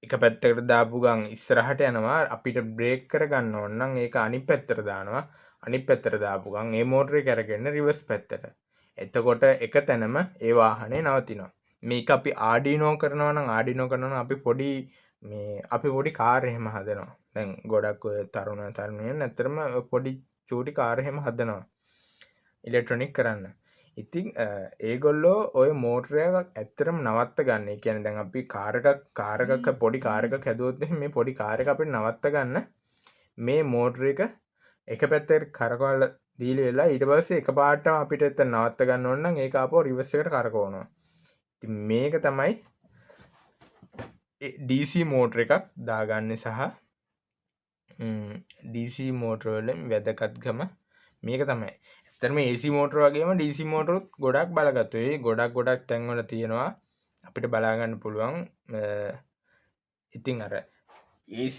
එක පැත්තකට දාපු ගමන් ඉස්සරහට යනවා. අපිට බ්‍රේක් කරගන්න ඕන නම් ඒක අනිත් පැත්තට දානවා. අනිත් පැත්තට දාපු ගමන් ඒ මෝටරේ කරගෙන රිවර්ස් පැත්තට. එතකොට එක තැනම ඒ වාහනේ නවතිනවා. මේක අපි ආඩිනෝ කරනවා නම් අපි පොඩි කාර් එහෙම හදනවා. දැන් ගොඩක් ඔය තරුණයන් ඇත්තටම පොඩි චූටි කාර් එහෙම හදනවා. ඉලෙක්ට්‍රොනික කරන්න. ඉතින් ඒගොල්ලෝ ඔය මෝටර එකක් ඇත්තටම නවත්ත ගන්න. ඒ කියන්නේ දැන් අපි පොඩි කාර් එකක් හැදුවොත් මේ පොඩි කාර් එක අපිට නවත්ත ගන්න මේ මෝටර එක එක පැත්තකට කරකවලා දීලා වෙලා ඊට පස්සේ එකපාරටම අපිට එතන නවත්ත ගන්න ඕන නම් ඒක ආපහු රිවර්ස් එකට කරකවනවා. ඉතින් මේක තමයි DC මෝටර එකක් දාගන්නේ සහ DC මෝටර වලින් වැදගත්කම මේක තමයි. ඇත්තටම AC මෝටර වගේම DC මෝටරුත් ගොඩක් බලගත්තුයි. ගොඩක් තැන්වල තියෙනවා අපිට බලා ගන්න පුළුවන්. ඉතින් අර AC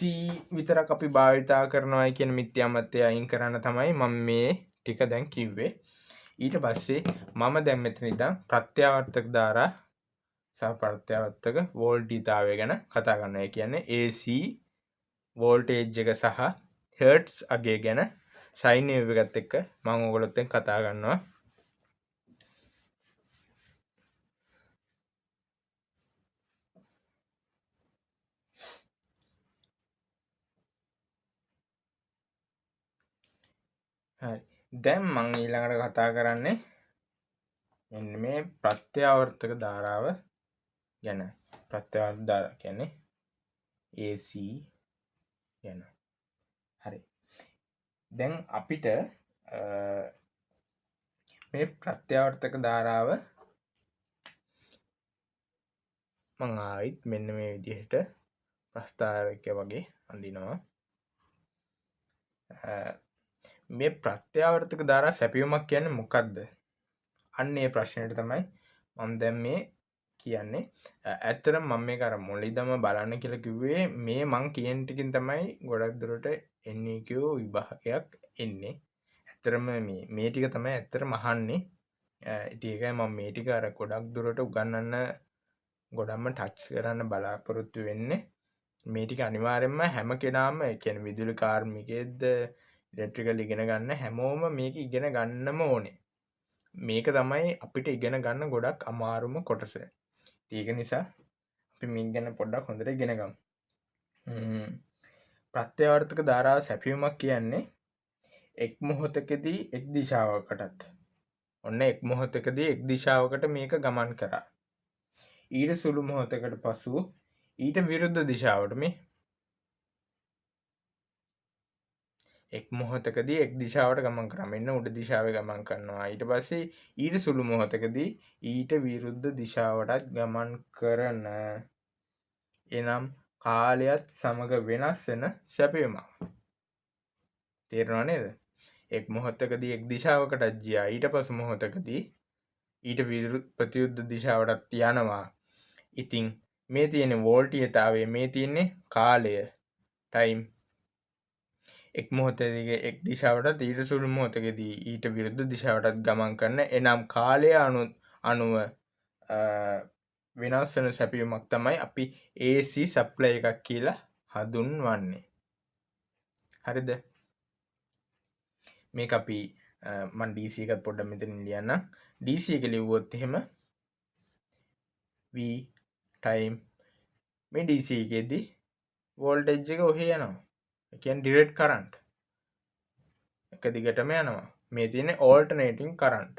විතරක් අපි භාවිතා කරනවා කියන මිත්‍යාමතය අයින් කරන්න තමයි මම මේ ටික දැන් කිව්වේ. ඊට පස්සේ මම දැන් මෙතන ඉඳන් ප්‍රත්‍යාවර්තක ධාරා සහ ප්‍රත්‍යාවර්තක වෝල්ටීයතාවය ගැන කතා කරනවා. ඒ කියන්නේ AC වෝල්ටේජ් එක සහ හර්ට්ස් අගය ගැන සයින් වේව් එකත් එක්ක මම ඔයගොල්ලොත් එක්ක කතා කරනවා. හරි. දැන් මම ඊළඟට කතා කරන්නේ මෙන්න මේ ප්‍රත්‍යාවර්තක ධාරාව ගැන. ප්‍රත්‍යාවර්තක ධාරා කියන්නේ AC ගැන. හරි. දැන් අපිට මේ ප්‍රත්‍යාවර්තක ධාරාව මම ආයිත් මෙන්න මේ විදිහට ප්‍රස්තාරකය වගේ අඳිනවා. මේ ප්‍රත්‍යාවර්තක ධාරා සැපයුමක් කියන්නේ මොකක්ද? අන්න ඒ ප්‍රශ්නෙට තමයි මම දැන් මේ කියන්නේ. ඇත්තටම මම මේක අර මුලින්දම බලන්න කියලා කිව්වේ මේ මං කියන ටිකින් තමයි ගොඩක් දුරට NEQ විභාගයක් එන්නේ. ඇත්තටම මේ ටික තමයි ඇත්තටම අහන්නේ. ඉතින් ඒකයි මම මේ ටික අර ගොඩක් දුරට උගන්වන්න ගොඩක්ම ටච් කරන්න බලාපොරොත්තු වෙන්නේ. මේ ටික අනිවාර්යෙන්ම හැම කෙනාම ඒ කියන්නේ විදුලි කාර්මිකයෙක්ද ඉලෙක්ට්‍රිකල් ඉගෙන ගන්න හැමෝම මේක ඉගෙන ගන්නම ඕනේ. මේක තමයි අපිට ඉගෙන ගන්න ගොඩක් අමාරුම කොටස. ඒක නිසා අපි මේක ගැන පොඩ්ඩක් හොඳට ඉගෙන ගමු. ප්‍රත්‍යාවර්තක ධාරාව සැපයුමක් කියන්නේ එක් මොහොතකදී එක් දිශාවකටත් ඔන්න එක් මොහොතකදී එක් දිශාවකට මේක ගමන් කරා. ඊට සුළු මොහොතකට පසු ඊට විරුද්ධ දිශාවට මේ එක් මොහොතකදී එක් දිශාවට ගමන් කරා. මෙන්න උඩ දිශාවේ ගමන් කරනවා. ඊට පස්සේ ඊට සුළු මොහොතකදී ඊට විරුද්ධ දිශාවටත් ගමන් කරන එනම් කාලයත් සමග වෙනස් වෙන සැපයුමක්. තේරෙනව නේද? එක් මොහොතකදී එක් දිශාවකට ගියා. ඊට පසු මොහොතකදී ඊට විරුද්ධ ප්‍රතිවිරුද්ධ දිශාවටත් යනවා. ඉතින් මේ තියෙන වෝල්ටීයතාවය මේ තියෙන්නේ කාලය ටයිම්. එක් මොහොතකදී එක් දිශාවටත් ඊට සුළු මොහොතකදී ඊට විරුද්ධ දිශාවටත් ගමන් කරන එනම් කාලය අනුව වෙනස් වෙන සැපයුමක් තමයි අපි AC සප්ලයි එකක් කියලා හඳුන්වන්නේ. හරිද? මේක අපි මම DC එක පොඩ්ඩක් මෙතන ලියන්නම්. DC එක ලිව්වොත් එහෙම V time මේ DC එකේදී වෝල්ටේජ් එක ඔහේ යනවා. ඒ කියන්නේ ඩිරෙක්ට් කරන්ට් එක දිගටම යනවා. මේ තියෙන්නේ alternating current.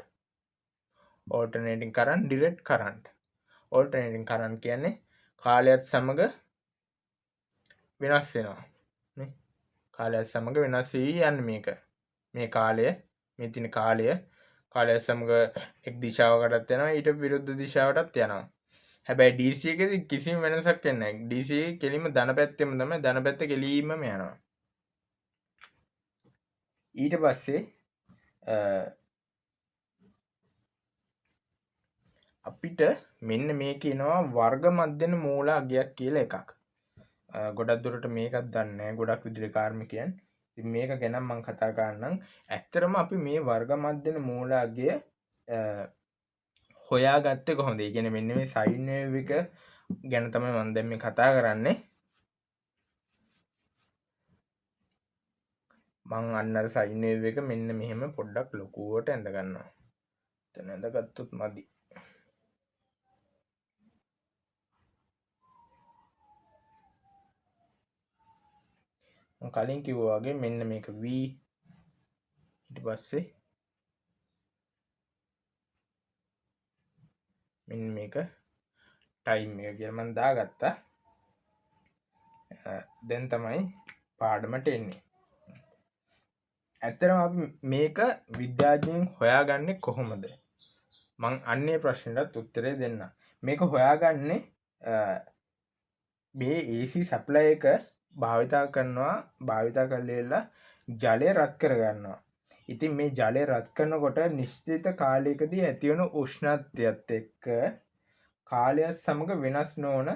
Alternating current direct current. Alternating current කියන්නේ කාලයත් සමග වෙනස් වෙනවා. නේ? කාලයත් සමග වෙනස් වෙවි යන්නේ මේක. මේ කාලය මේ තියෙන කාලයත් සමග එක් දිශාවකටත් යනවා ඊට විරුද්ධ දිශාවටත් යනවා. හැබැයි DC එකේදී කිසිම වෙනසක් වෙන්නේ නැහැ. DC එකේ කෙලින්ම ධන පැත්තෙම තමයි ධන පැත්ත කෙලින්ම යනවා. ඊට පස්සේ අපිට මෙන්න මේක එනවා වර්ග මධ්‍යන මූල අගයක් කියලා එකක්. ගොඩක් දුරට මේකත් දන්නේ නැහැ ගොඩක් විදුලි කාර්මිකයන්. ඉතින් මේක ගැන මම කතා කරන්නම්. ඇත්තටම අපි මේ වර්ග මධ්‍යන මූල අගය හොයාගත්තේ කොහොමද? ඒ කියන්නේ මෙන්න මේ සයින් වේව් එක ගැන තමයි මම දැන් මේ කතා කරන්නේ. මං අන්න අර සයින් වේව් එක මෙන්න මෙහෙම පොඩ්ඩක් ලොකුවට ඇඳ ගන්නවා. එතන ඇඳගත්තොත් මදි. මම කලින් කිව්වා වගේ මෙන්න මේක V ඊට පස්සේ මෙන්න මේක ටයිම් එක කියලා මම දාගත්තා. දැන් තමයි පාඩමට එන්නේ. ඇත්තටම අපි මේක විද්‍යාඥයන් හොයාගන්නේ කොහොමද? මං අන්නේ ප්‍රශ්නෙටත් උත්තරේ දෙන්න. මේක හොයාගන්නේ මේ AC සප්ලයි එක භාවිතා කරලා ජලය රත් කරගන්නවා. ඉතින් මේ ජලය රත් කරනකොට නිශ්චිත කාලයකදී ඇතිවන උෂ්ණත්වයත් එක්ක කාලයත් සමග වෙනස් නොවන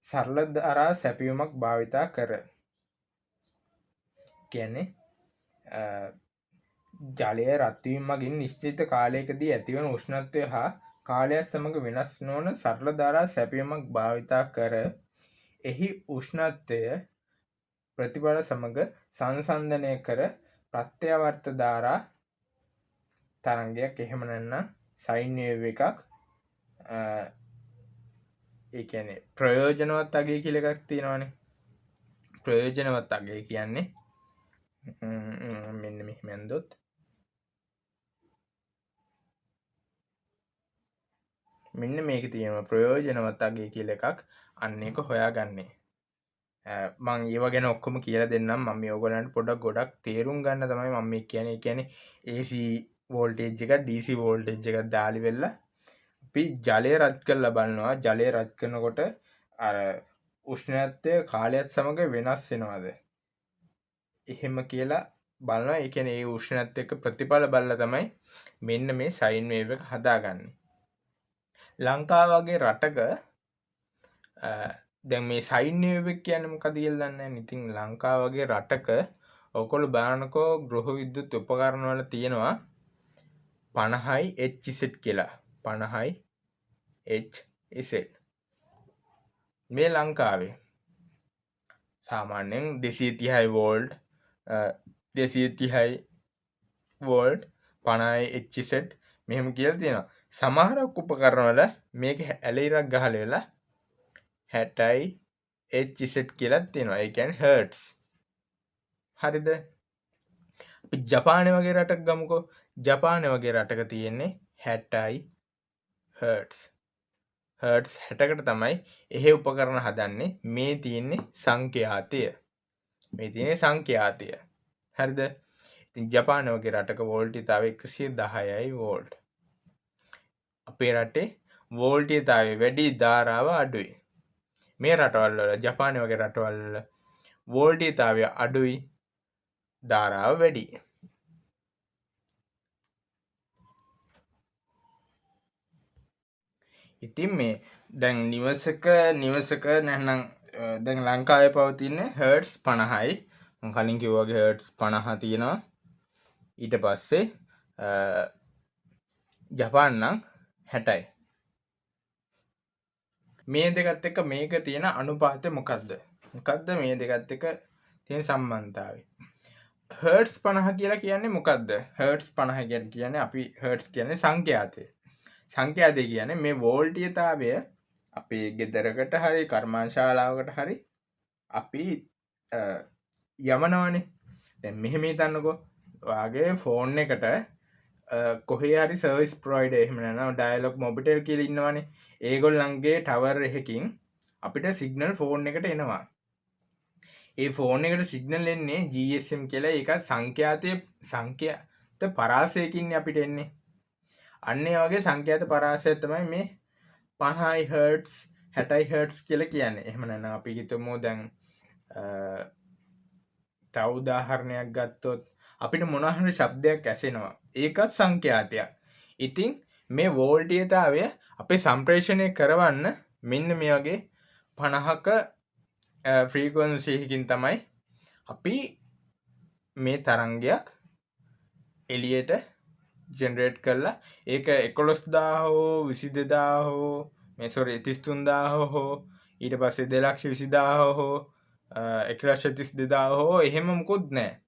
සරල ධාරා සැපයුමක් භාවිතා කර. කියන්නේ ජලය රත් වීම මගින් නිශ්චිත කාලයකදී ඇතිවන උෂ්ණත්වය හා කාලයත් සමග වෙනස් නොවන සරල ධාරා සැපයුමක් භාවිතා කර එහි උෂ්ණත්වය ප්‍රතිඵල සමග සංසන්දනය කර ප්‍රත්‍යාවර්ත ධාරා තරංගයක් එහෙම නැත්නම් සයින් වේව් එකක් ඒ කියන්නේ ප්‍රයෝජනවත් අගය කියලා එකක් තියෙනවානේ. ප්‍රයෝජනවත් අගය කියන්නේ මෙන්න මෙහෙම ඇන්දොත් මෙන්න මේක තියෙනවා ප්‍රයෝජනවත් අගය කියලා එකක්. අන්න ඒක හොයාගන්නේ. මං ඒව ගැන ඔක්කොම කියලා දෙන්නම්. මම මේ ඔයගලන්ට පොඩක් ගොඩක් තේරුම් ගන්න තමයි මම මේ කියන්නේ. ඒ කියන්නේ AC වෝල්ටේජ් එක DC වෝල්ටේජ් එකක් දාලි වෙලා අපි ජලය රත් කරලා බලනවා. ජලය රත් කරනකොට අර උෂ්ණත්වය කාලයත් සමග වෙනස් වෙනවද? එහෙම කියලා බලනවා. ඒ කියන්නේ ඒ උෂ්ණත්වයට එක්ක ප්‍රතිඵල බලලා තමයි මෙන්න මේ සයින් වේව් එක හදාගන්නේ. ලංකාව වගේ රටක දැන් මේ සයින් වේව් එක කියන්නේ මොකද කියලා දන්නේ නැහැ. ඉතින් ලංකාව වගේ රටක ඔයගොල්ලෝ බලනකෝ ගෘහ විද්‍යුත් උපකරණ වල තියෙනවා 50යි HZ කියලා. 50යි HZ. මේ ලංකාවේ සාමාන්‍යයෙන් 230 වෝල්ට් 230 වෝල්ට් 50යි HZ මෙහෙම කියලා තියෙනවා. සමහර උපකරණ වල මේක ඇලෙයිරක් ගහලා වෙලා 60යි HZ කියලා තියෙනවා. ඒ කියන්නේ හර්ට්ස්. හරිද? අපි ජපානයේ වගේ රටක ගමුකෝ. ජපානයේ වගේ රටක තියෙන්නේ 60යි හර්ට්ස්. හර්ට්ස් 60කට තමයි එහෙ උපකරණ හදන්නේ. මේ තියෙන්නේ සංඛ්‍යාතය. හරිද? ඉතින් ජපානයේ වගේ රටක වෝල්ටීයතාවය 110යි වෝල්ට්. අපේ රටේ වෝල්ටීයතාවය වැඩි ධාරාව අඩුයි. මේ රටවල් වල ජපානයේ වගේ රටවල් වල වෝල්ටීයතාවය අඩුයි ධාරාව වැඩි. ඉතින් මේ දැන් නිවසක නැත්නම් දැන් ලංකාවේ පවතින හර්ට්ස් 50යි. මම කලින් කිව්වා වගේ හර්ට්ස් 50 තියෙනවා. ඊට පස්සේ ජපාන් නම් 60යි. මේ දෙකත් එක්ක මේක තියෙන අනුපාතය මොකද්ද? මොකද්ද මේ දෙකත් එක්ක තියෙන සම්බන්ධතාවය? හර්ට්ස් 50 කියලා කියන්නේ මොකද්ද? හර්ට්ස් 50 කියන්නේ අපි හර්ට්ස් කියන්නේ සංඛ්‍යාතය. සංඛ්‍යාතය කියන්නේ මේ වෝල්ටීයතාවය අපේ ගෙදරකට හරි කර්මාන්තශාලාවකට හරි අපි යවනවනේ. දැන් මෙහෙම හිතන්නකෝ. ඔයාගේ ෆෝන් එකට කොහේ හරි සර්විස් ප්‍රොවයිඩර් එහෙම නැත්නම් ඩයලොග් මොබිටෙල් කියලා ඉන්නවනේ. ඒගොල්ලන්ගේ ටවර් එකකින් අපිට සිග්නල් ෆෝන් එකට එනවා. ඒ ෆෝන් එකට සිග්නල් එන්නේ GSM කියලා. ඒක සංඛ්‍යාත පරාසයකින් අපිට එන්නේ. අන්න ඒ වගේ සංඛ්‍යාත පරාසය තමයි මේ 50යි හර්ට්ස් 60යි හර්ට්ස් කියලා කියන්නේ. එහෙම නැත්නම් අපි හිතමු දැන් තව උදාහරණයක් ගත්තොත් අපිට මොන හරි ශබ්දයක් ඇසෙනවා. ඒකත් සංඛ්‍යාතයක්. ඉතින් මේ වෝල්ටීයතාවය අපේ සම්ප්‍රේෂණය කරවන්න මෙන්න මේ වගේ 50ක ෆ්‍රීකවන්සි එකකින් තමයි අපි මේ තරංගයක් එළියට ජෙනරේට් කරලා ඒක 11000 හෝ 22000 හෝ 33000 හෝ ඊට පස්සේ 220000 හෝ 132000 හෝ එහෙම මොකුත් නැහැ.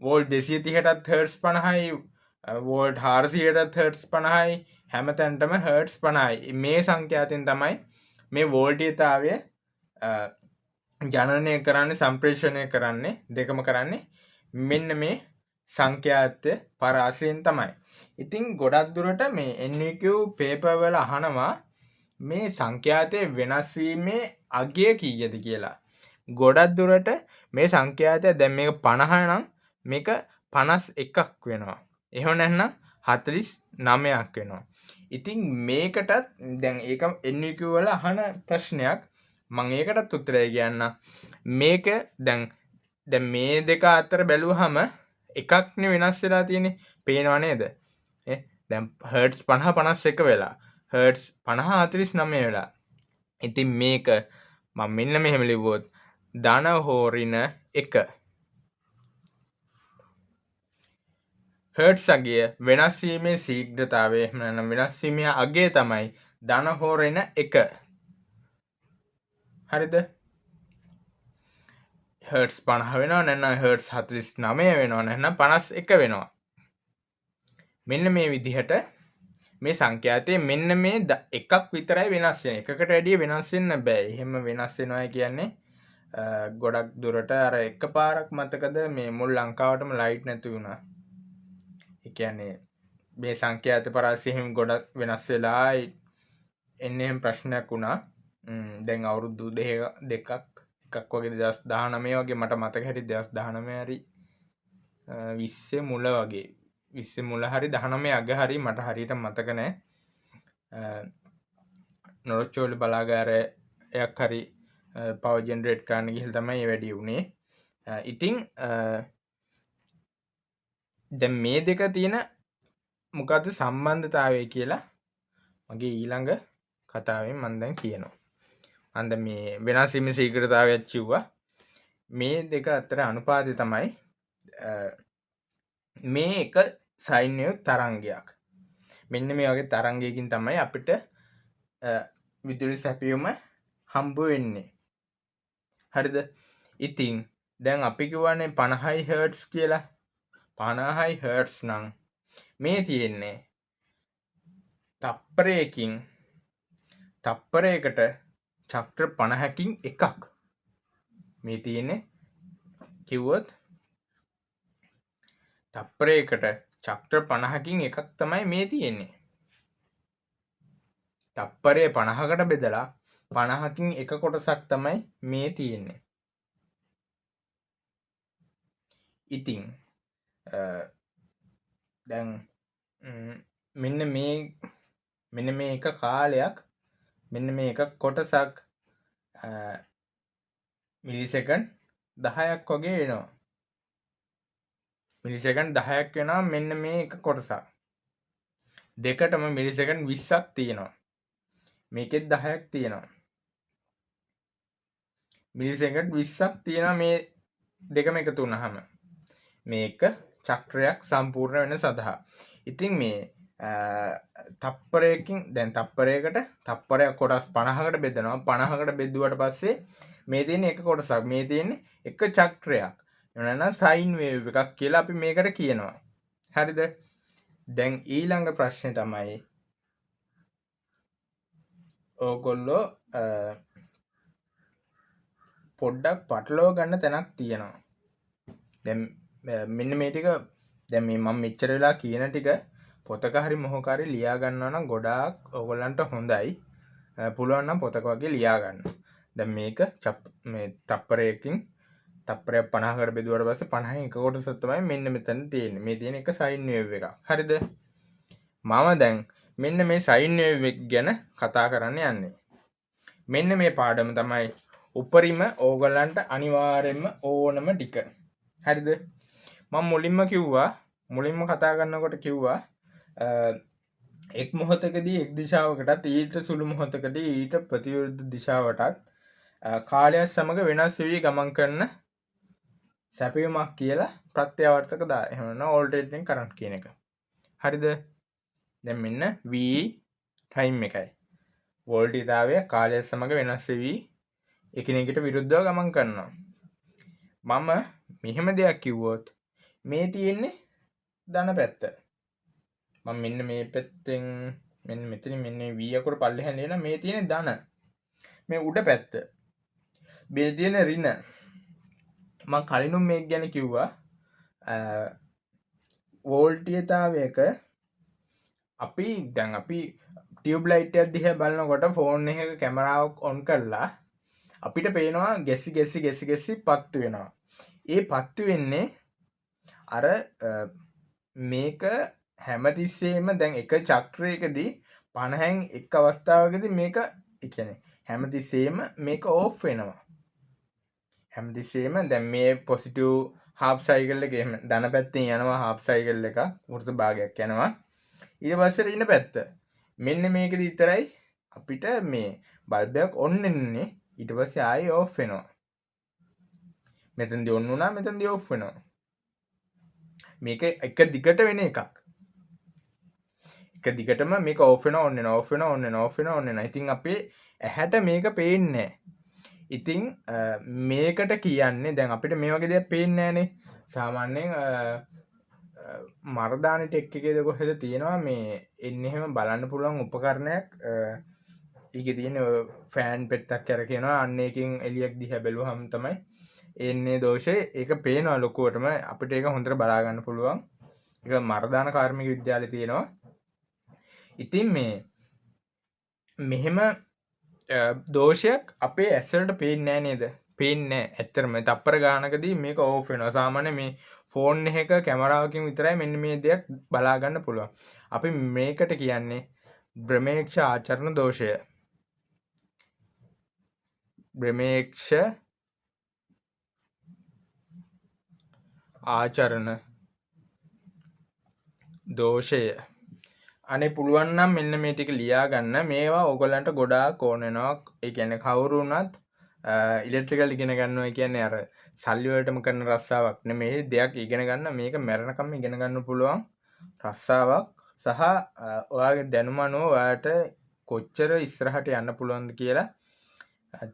වෝල්ට් 230ටත් හර්ට්ස් 50යි වෝල්ට් 400ටත් හර්ට්ස් 50යි හැම තැනටම හර්ට්ස් 50යි. මේ සංඛ්‍යාතෙන් තමයි මේ වෝල්ටීයතාවය ජනනය කරන්නේ සම්ප්‍රේෂණය කරන්නේ දෙකම කරන්නේ මෙන්න මේ සංඛ්‍යාත පරාසයෙන් තමයි. ඉතින් ගොඩක් දුරට මේ NVQ පේපර් වල අහනවා මේ සංඛ්‍යාතයේ වෙනස් වීමේ අගය කීයද කියලා. ගොඩක් දුරට මේ සංඛ්‍යාතය දැන් මේක 50 නම් මේක 51ක් වෙනවා. එහෙම නැත්නම් 49ක් වෙනවා. ඉතින් මේකටත් දැන් ඒක NQ වල අහන ප්‍රශ්නයක්. මම ඒකටත් උත්තරය කියන්න. මේක දැන් මේ දෙක අතර බැලුවහම එකක්නේ වෙනස් වෙලා තියෙන්නේ. පේනව නේද? දැන් හර්ට්ස් 50 51 වෙලා. හර්ට්ස් 50 49 වෙලා. ඉතින් මේක මම මෙන්න මෙහෙම ලිව්වොත් ධන හෝ ඍණ 1 හර්ට්ස් අගය වෙනස් වීමේ ශීඝ්‍රතාවය එහෙම නැත්නම් වෙනස් වීමේ අගය තමයි ධන හෝ ඍණ 1. හරිද? හර්ට්ස් 50 වෙනවා නැත්නම් හර්ට්ස් 49 වෙනවා නැත්නම් 51 වෙනවා. මෙන්න මේ විදිහට මේ සංඛ්‍යාතයේ මෙන්න මේ එකක් විතරයි වෙනස් වෙන්නේ. එකකට වැඩිය වෙනස් වෙන්න බෑ. එහෙම වෙනස් වෙනවා කියන්නේ ගොඩක් දුරට අර එකපාරක් මතකද මේ මුල් ලංකාවටම ලයිට් නැති වුණා. ඒ කියන්නේ මේ සංඛ්‍යාත පරාසයෙන් ගොඩක් වෙනස් වෙලා එන්නේ එහෙම ප්‍රශ්නයක් වුණා. දැන් අවුරුදු දෙකක් එකක් වගේ 2019 වගේ මට මතක හැටි 2019 හරි 20 මුල වගේ 20 මුල හරි 19 අග හරි මට හරියට මතක නැහැ. නොරොච්චෝලි බලාගාරයක් හරි පවර් ජෙනරේට් කරන්න ගිහලා තමයි ඒ වැඩි වුණේ. ඉතින් දැන් මේ දෙක තියෙන මොකද්ද සම්බන්ධතාවය කියලා මගේ ඊළඟ කතාවෙන් මම දැන් කියනවා. අන්ද මේ වෙනස් වීමේ ශීඝ්‍රතාවයක් කිව්වා. මේ දෙක අතර අනුපාතය තමයි මේ එක සයින් වේව් තරංගයක්. මෙන්න මේ වගේ තරංගයකින් තමයි අපිට විදුලි සැපයුම හම්බ වෙන්නේ. හරිද? ඉතින් දැන් අපි කියවනේ 50යි හර්ට්ස් කියලා. 50යි හර්ට්ස් නම් මේ තියෙන්නේ තප්පරයකට චක්‍ර 50කින් එකක්. මේ තියෙන්නේ කිව්වොත් තප්පරයකට චක්‍ර 50කින් එකක් තමයි මේ තියෙන්නේ. තප්පරය 50කට බෙදලා 50කින් එක කොටසක් තමයි මේ තියෙන්නේ. ඉතින් දැන් මෙන්න මේ එක කාලයක් මෙන්න මේ එක කොටසක් මිලිසෙකන්ඩ් 10ක් වගේ වෙනවා. මිලිසෙකන්ඩ් 10ක් වෙනවා මෙන්න මේ එක කොටසක්. දෙකටම මිලිසෙකන්ඩ් 20ක් තියෙනවා. මේකෙත් 10ක් තියෙනවා. මිලිසෙකන්ඩ් 20ක් තියෙනවා මේ දෙකම එකතු වුණාම. මේක චක්‍රයක් සම්පූර්ණ වෙන සඳහා. ඉතින් මේ තප්පරයකින් දැන් තප්පරයකට තප්පරයක් කොටස් 50කට බෙදනවා. 50කට බෙදුවට පස්සේ මේ තියෙන එක කොටසක්. මේ තියෙන්නේ එක චක්‍රයක්. එනවා සයින් වේව් එකක් කියලා අපි මේකට කියනවා. හරිද? දැන් ඊළඟ ප්‍රශ්නේ තමයි ඕගොල්ලෝ පොඩ්ඩක් පටලවා ගන්න තැනක් තියෙනවා. දැන් මෙන්න මේ ටික දැන් මේ මම මෙච්චර වෙලා කියන ටික පොතක හරි මොහොක හරි ලියා ගන්නවා නම් ගොඩාක් ඕගොල්ලන්ට හොඳයි. පුළුවන් නම් පොතක වගේ ලියා ගන්න. දැන් මේක මේ තප්පරයකින් තප්පරයක් 50කට බෙදුවට පස්සේ 50න් එක කොටසක් තමයි මෙන්න මෙතන තියෙන්නේ. මේ තියෙන එක සයින් වේව් එකක්. හරිද? මම දැන් මෙන්න මේ සයින් වේව් එක ගැන කතා කරන්න යන්නේ. මෙන්න මේ පාඩම තමයි උපරිම ඕගොල්ලන්ට අනිවාර්යෙන්ම ඕනම ටික. හරිද? මම මුලින්ම කතා කරනකොට කිව්වා එක් මොහොතකදී එක් දිශාවකටත් ඊට සුළු මොහොතකදී ඊට ප්‍රතිවිරුද්ධ දිශාවටත් කාලයත් සමග වෙනස් වී ගමන් කරන සැපයුමක් කියලා ප්‍රත්‍යාවර්තක දා. එහෙම නැත්නම් ඕල්ටර්නේටින් කරන්ට් කියන එක. හරිද? දැන් මෙන්න v ටයිම් එකයි. වෝල්ටීයතාවය කාලයත් සමග වෙනස් වෙවි එකිනෙකට විරුද්ධව ගමන් කරනවා. මම මෙහෙම දෙයක් කිව්වොත් මේ තියෙන්නේ ධන පැත්ත. මම මෙන්න මේ පැත්තෙන් මෙන්න මෙතන මෙන්න v අකුර පල්ලෙහාන් ලියන මේ තියෙන්නේ ධන. මේ උඩ පැත්ත. මේ තියෙන ඍණ. මම කලිනුම් මේක ගැන කිව්වා. වෝල්ටීයතාවයක අපි ටියුබ් ලයිට් එකක් දිහා බලනකොට ෆෝන් එකක කැමරාවක් ඔන් කරලා අපිට පේනවා ගැසි පත්තු වෙනවා. ඒ පත්තු වෙන්නේ අර මේක හැමතිස්සේම දැන් එක චක්‍රයකදී 50න් එක් අවස්ථාවකදී මේක ඒ කියන්නේ හැමතිස්සේම මේක ඕෆ් වෙනවා. හැමතිස්සේම දැන් මේ පොසිටිව් හාෆ් සයිකල් එක එහෙම ධන පැත්තෙන් යනවා හාෆ් සයිකල් එක වෘත භාගයක් යනවා. ඊට පස්සේ ඍණ පැත්ත. මෙන්න මේකෙදි විතරයි අපිට මේ බල්බයක් ඔන් වෙන්නේ. ඊට පස්සේ ආයෙ ඕෆ් වෙනවා. මෙතනදී ඔන් වුණා මෙතනදී ඕෆ් වෙනවා. මේක එක දිගට වෙන එකක්. එක දිගටම මේක ඕෆ් වෙනවා ඔන් වෙනවා ඕෆ් වෙනවා ඔන් වෙනවා ඕෆ් වෙනවා ඔන් වෙනවා. ඉතින් අපේ ඇහැට මේක පේන්නේ නැහැ. ඉතින් මේකට කියන්නේ දැන් අපිට මේ වගේ දෙයක් පේන්නේ නැහනේ. සාමාන්‍යයෙන් මරදාන ටෙක් එකේද කොහෙද තියෙනවා මේ එන්නේ එහෙම බලන්න පුළුවන් උපකරණයක්. ඒකේ තියෙන ෆෑන් පෙත්තක් කරකිනවා අන්න එකකින් එළියක් දිහා බැලුවහම තමයි එන්නේ දෝෂේ. ඒක පේනවා ලොකුවටම අපිට ඒක හොඳට බලා ගන්න පුළුවන්. ඒක මරදාන කාර්මික විද්‍යාලයේ තියෙනවා. ඉතින් මේ මෙහෙම දෝෂයක් අපේ ඇස්වලට පේන්නේ නැහැ නේද? පේන්නේ නැහැ. ඇත්තටම තප්පර ගානකදී මේක ඕෆ් වෙනවා. සාමාන්‍ය මේ ෆෝන් එකක කැමරාවකින් විතරයි මෙන්න මේ දෙයක් බලා ගන්න පුළුවන්. අපි මේකට කියන්නේ බ්‍රමේක්ෂ ආචරණ දෝෂය. බ්‍රමේක්ෂ ආචරණ දෝෂය. අනේ පුළුවන් නම් මෙන්න මේ ටික ලියා ගන්න. මේවා ඕගලන්ට ගොඩාක් ඕන වෙනවා. ඒ කියන්නේ කවුරු වුණත් ඉලෙක්ට්‍රිකල් ඉගෙන ගන්නවා කියන්නේ අර සල්ලි වලටම කරන රස්සාවක් නෙමෙයි. දෙයක් ඉගෙන ගන්න මේක මැරෙනකම් ඉගෙන ගන්න පුළුවන් රස්සාවක්. සහ ඔයාගේ දැනුම අනුව ඔයාට කොච්චර ඉස්සරහට යන්න පුළුවන්ද කියලා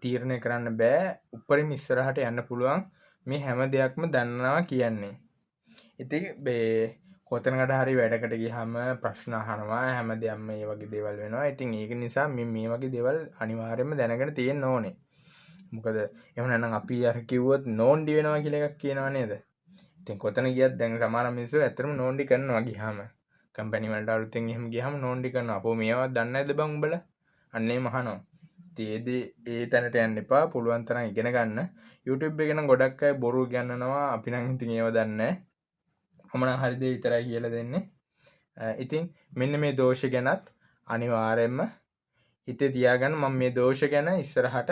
තීරණය කරන්න බෑ. උඩරිම ඉස්සරහට යන්න පුළුවන් මේ හැම දෙයක්ම දන්නවා කියන්නේ. ඉතින් මේ කොතනකට හරි වැඩකට ගියාම ප්‍රශ්න අහනවා හැම දෙයක්ම මේ වගේ දේවල් වෙනවා. ඉතින් ඒක නිසා මේ වගේ දේවල් අනිවාර්යයෙන්ම දැනගෙන තියෙන්න ඕනේ. මොකද එහෙම නැත්නම් අපි අර කිව්වොත් නෝන්ඩි වෙනවා කියලා එකක් කියනවා නේද? ඉතින් කොතන ගියත් දැන් සමහර මිනිස්සු ඇත්තටම නෝන්ඩි කරනවා ගියාම. කම්පැනි වලට අලුතෙන් එහෙම ගියාම නෝන්ඩි කරනවා. අපෝ මේවත් දන්නේ නැද්ද බං උඹලා? අන්න එහෙම අහනවා. ඒ තැනට යන්න එපා. පුළුවන් තරම් ඉගෙන ගන්න. YouTube එකේ නම් ගොඩක් අය බොරු කියන්නනවා. අපි නම් ඉතින් ඒව දන්නේ නැහැ. මම හරි දේ විතරයි කියලා දෙන්නේ. ඉතින් මෙන්න මේ දෝෂ ගැනත් අනිවාර්යයෙන්ම හිතේ තියාගන්න. මම මේ දෝෂ ගැන ඉස්සරහට